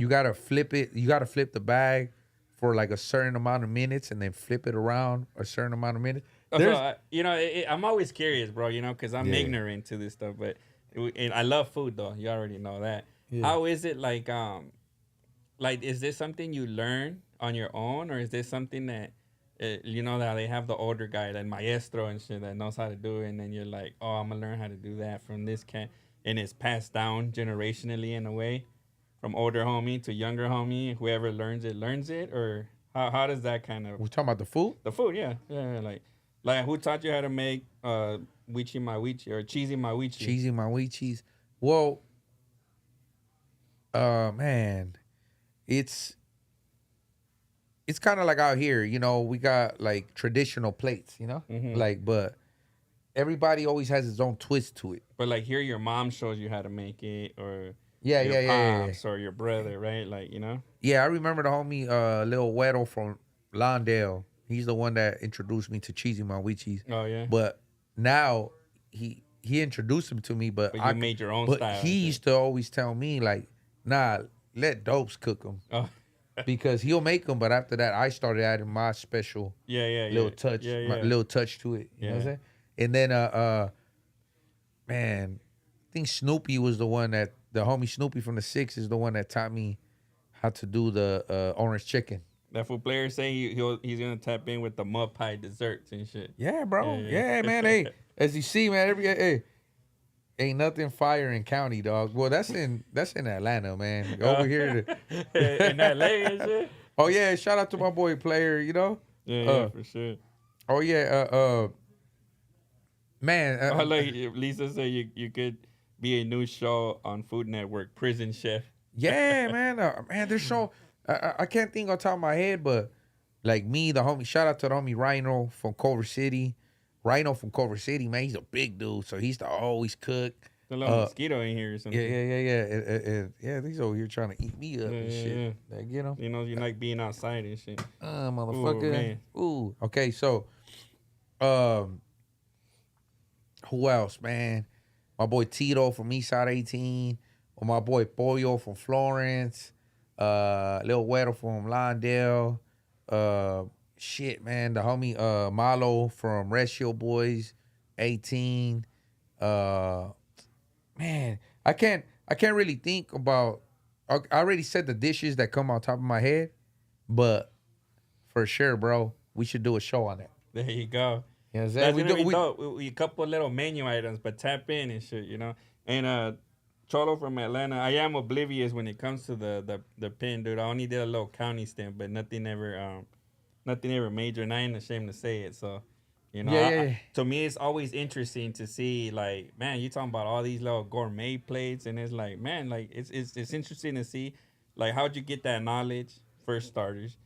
gotta flip it. You gotta flip the bag for like a certain amount of minutes, and then flip it around a certain amount of minutes. So, you know, I'm always curious, bro. You know, because I'm Yeah. ignorant to this stuff, but and I love food though. You already know that. Yeah. How is it like is this something you learn on your own, or is this something that you know that they have the older guy, like maestro and shit, that knows how to do it, and then you're like, oh, I'm gonna learn how to do that from this cat, and it's passed down generationally in a way, from older homie to younger homie. Whoever learns it, or how does that kind of We talking about the food? the food? Yeah, like who taught you how to make wichi mawichi or cheesy mawichi? Cheesy mawichis. Well, man, it's kind of like out here, you know, we got like traditional plates, you know, Mhm. like, but everybody always has its own twist to it. But like here, your mom shows you how to make it, or Yeah, your yeah. pops or your brother, right? Like, you know. Yeah, I remember the homie Lil Weddle from Lawndale. He's the one that introduced me to cheesy mawichis. Oh yeah. But now he introduced them to me, but But you made your own but style. he used to always tell me like, nah, let Dopes cook them. Oh. Because he'll make them, but after that, I started adding my special Yeah. little touch, Yeah. my little touch to it. You know what I'm Yeah. saying? And then, man, I think Snoopy was the one that the homie Snoopy from the Six is the one that taught me how to do the orange chicken. That food player saying he's gonna tap in with the mud pie desserts and shit. Yeah, bro. Yeah. Yeah, man. Hey, as you see, man, ain't nothing fire in county, dog. Well, that's in Atlanta, man. Over here. In LA and shit. Oh yeah, shout out to my boy Player. You know. Yeah, for sure. Oh yeah. Man. I like Lisa said you could be a new show on Food Network, Prison Chef. Yeah, man. Man, there's so I can't think on top of my head, but like me, the homie. Shout out to the homie Rhino from Culver City. Rhino from Culver City, man. He's a big dude, so he used to always cook. A little mosquito in here or something. Yeah. Yeah, he's over here trying to eat me up and shit. Yeah. Like, you know. You know, you like being outside and shit. Motherfucker. man. Ooh. Okay, so, who else, man? My boy Tito from Eastside 18, or my boy Pollo from Florence, Lil Weddle from Lawndale, shit, man, the homie Malo from Ratio Boys 18. Man, I can't really think about. I already said the dishes that come on top of my head, but for sure, bro, we should do a show on that. There you go. You know what I'm That's saying? gonna be dope. We couple little menu items, but tap in and shit, you know. And Cholo from Atlanta, I am oblivious when it comes to the pin, dude. I only did a little county stint, but nothing ever major, and I ain't ashamed to say it. So, you know, Yeah. to me, it's always interesting to see, like, man, you talking about all these little gourmet plates, and it's like, man, like it's interesting to see, like, how'd you get that knowledge, first starters.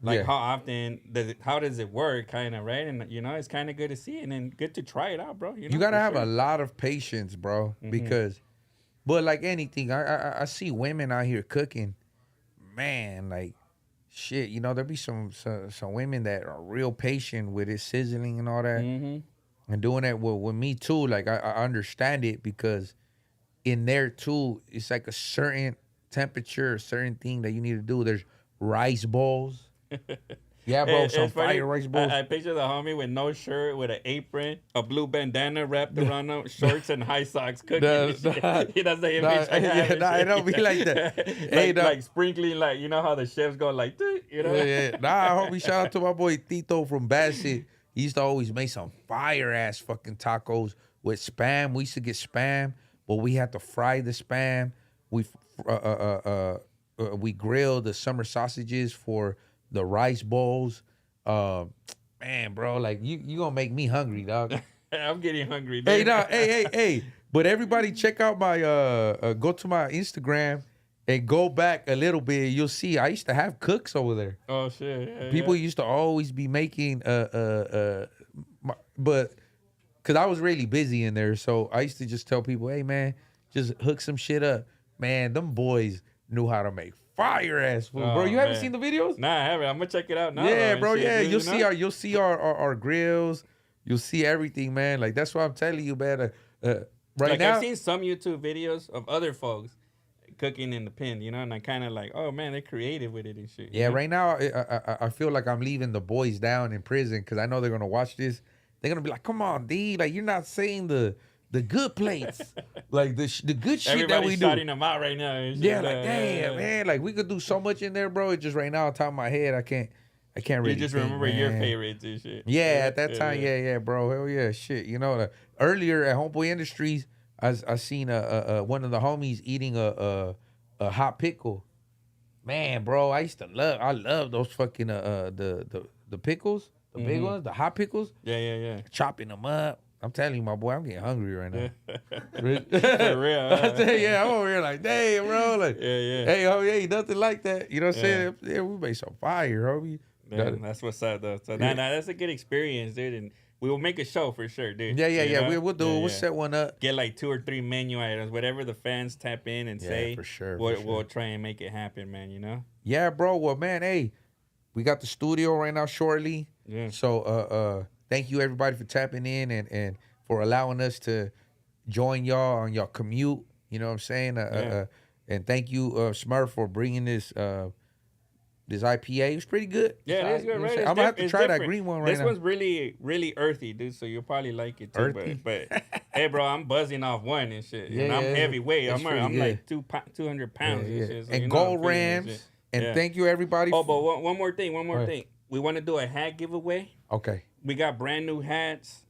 Like, Yeah. how often how does it work, kind of, right? And, you know, it's kind of good to see, and then good to try it out, bro. You know, You gotta for have sure. a lot of patience, bro, Mhm. because But like anything, I see women out here cooking, man, like shit. You know, there be some women that are real patient with it sizzling and all that, Mm-hmm. and doing that with me too. Like I understand it because in there too, it's like a certain temperature, a certain thing that you need to do. There's rice balls. Yeah, bro, some It's funny. fire rice balls. I picture the homie with no shirt, with an apron, a blue bandana wrapped around him, shorts and high socks cooking. Nah, And shit. nah, That's the nah, image I have. yeah, And nah, it shit. don't be like that. Hey, like, nah. like sprinkling, like you know how the chefs go like, you know. Yeah. Nah, homie, shout out to my boy Tito from Bassett. He used to always make some fire ass fucking tacos with spam. We used to get spam, but we had to fry the spam. We grill the summer sausages for the rice bowls. Uh, man, bro, like you gonna make me hungry, dog. I'm getting hungry. Dude. Hey, dog, hey. But everybody check out my go to my Instagram and go back a little bit. You'll see I used to have cooks over there. Oh shit. Yeah, People yeah. used to always be making but because I was really busy in there, so I used to just tell people, hey man, just hook some shit up. Man, them boys knew how to make fire ass food, bro. Oh, You haven't man. seen the videos? Nah, I haven't. I'm gonna check it out now. Yeah, though, bro. and shit, Yeah, dude, you'll see our grills. You'll see everything, man. Like that's what I'm telling you, man. Right like now, I've seen some YouTube videos of other folks cooking in the pen, you know, and I kind of like, oh man, they're creative with it and shit. you yeah, know? right now I feel like I'm leaving the boys down in prison because I know they're gonna watch this. They're gonna be like, "Come on, D, like you're not saying the good plates, like the good shit that we Everybody's do." shouting them out right now. And shit. Yeah, like damn, man, like we could do so much in there, bro. It's just right now, on top of my head, I can't really. You just think, remember your man. favorites and shit. Yeah, at that time, yeah, bro, hell yeah, shit. You know, earlier at Homeboy Industries, I seen one of the homies eating a hot pickle. Man, bro, I love those fucking the pickles, the big ones, the hot pickles. Yeah. Chopping them up. I'm telling you, my boy, I'm getting hungry right now. For real. I tell you, yeah, I'm over here like, damn, bro, like, Yeah. hey, homie, ain't nothing like that. You know what I'm saying? Yeah, we made some fire, homie. Yeah, that's what's up though. So that's a good experience, dude. And we will make a show for sure, dude. Yeah. You know? We'll do it. We'll set one up. Get like 2 or 3 menu items, whatever the fans tap in and say. For sure. We'll try and make it happen, man. You know. Yeah, bro. Well, man, hey, we got the studio right now shortly. Yeah. So, thank you everybody for tapping in and for allowing us to join y'all on your commute. You know what I'm saying? And thank you, Smurf, for bringing this IPA. It was pretty good. Yeah, it's good, right? I'm gonna have to try that green one right now. This one's really, really earthy, dude. So you'll probably like it too. Earthy? But hey, bro, I'm buzzing off one and shit. Yeah, and I'm yeah, heavyweight. it's I'm pretty like 200 pounds and shit. So and you know gold I'm feeling this rams. shit. And Yeah. thank you everybody. Oh, but one more thing. ahead. We want to do a hat giveaway. Okay. We got brand new hats.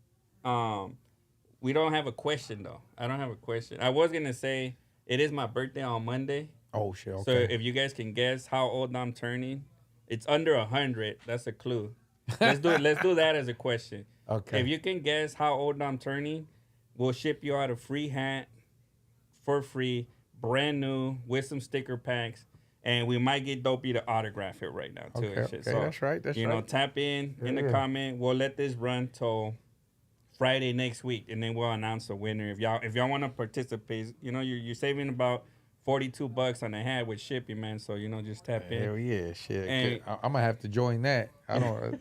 We don't have a question though. I don't have a question. I was gonna say it is my birthday on Monday. Oh shit. Okay. So if you guys can guess how old I'm turning, it's under 100. That's a clue. Let's do that as a question. Okay. If you can guess how old I'm turning, we'll ship you out a free hat for free, brand new, with some sticker packs. And we might get Dopey to autograph it right now too. Okay, and shit. okay, So, that's right. That's you right. know, tap in the Yeah. comment. We'll let this run till Friday next week, and then we'll announce a winner. If y'all want to participate, you know, you're saving about $42 on a hat with shipping, man. So you know, just tap in. Hell yeah, shit. And- I'm gonna have to join that. I don't.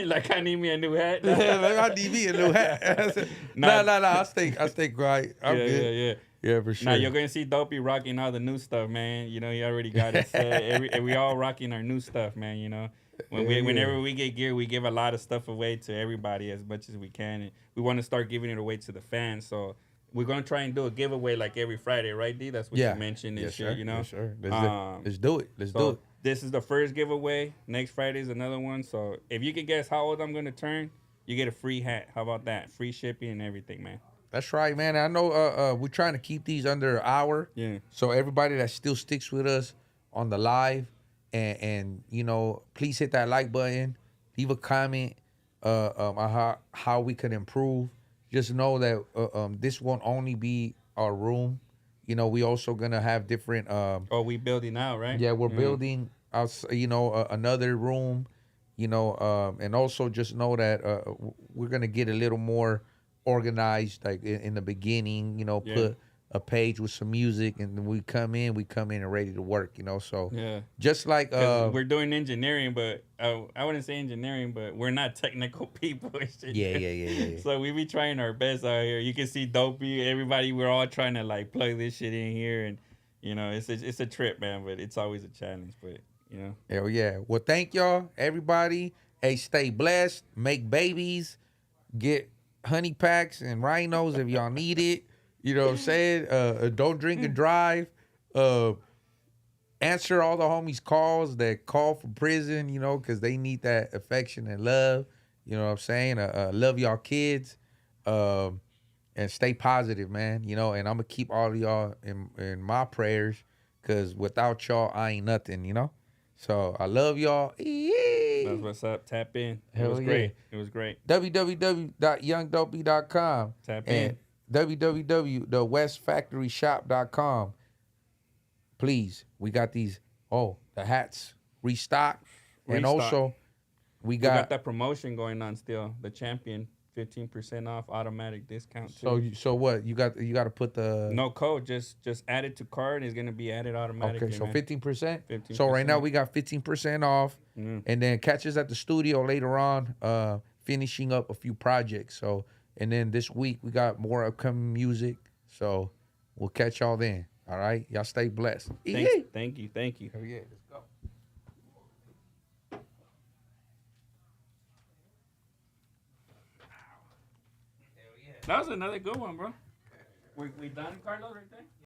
Like I need me a new hat. Like, I need me a new hat. No. I stay quiet. I'm good. Yeah. Yeah, for sure. Now you're gonna see Dopey rocking all the new stuff, man. You know, he already got it set. We all rocking our new stuff, man. You know, whenever we get gear, we give a lot of stuff away to everybody as much as we can, and we want to start giving it away to the fans. So we're gonna try and do a giveaway like every Friday, right, D? That's what you mentioned and yes, shit. sir. You know, Yes, sir. Let's do it. Let's do so it. this is the first giveaway. Next Friday is another one. So if you can guess how old I'm gonna turn, you get a free hat. How about that? Free shipping and everything, man. That's right, man. I know we're trying to keep these under an hour. Yeah. So everybody that still sticks with us on the live, and you know, please hit that like button, leave a comment on how we can improve. Just know that this won't only be our room. You know, we also gonna have different. Oh, we building out, right? Yeah, we're building out. You know, another room. You know, and also just know that we're gonna get a little more organized, like in the beginning. You know, Yeah. a page with some music, and when we come in and ready to work, you know. So Yeah. just like 'Cause we're doing engineering, but I wouldn't say engineering, but we're not technical people and shit. yeah. So we be trying our best out here. You can see Dopey, everybody. We're all trying to like plug this shit in here, and you know, it's a trip, man. But it's always a challenge. But you know, Hell yeah. Well, thank y'all, everybody. Hey, stay blessed. Make babies. Get honey packs and rhinos if y'all need it. You know what I'm saying? Don't drink and drive. Answer all the homies' calls that call from prison, you know, because they need that affection and love. You know what I'm saying? Love y'all kids. And stay positive, man. You know, and I'm going to keep all of y'all in my prayers because without y'all, I ain't nothing, you know? So I love y'all. that's what's up. Tap in. It Hell was yeah. great. It was great. www.youngdopey.com Tap and in. www.thewestfactoryshop.com. Please, we got these. Oh, the hats restock, and Restock. also we We got got. that promotion going on still. The champion, 15% off automatic discount too. So what you got? You got to put the No code, just add it to cart. It's gonna be added automatically. Okay, so man. 15%. 15%. So right now we got 15% off, and then catch us at the studio later on, finishing up a few projects. So and then this week we got more upcoming music. So we'll catch y'all then. All right, y'all stay blessed. Thanks. Thank you. Oh yeah, let's go. That was another good one, bro. We done, Carlos, right there?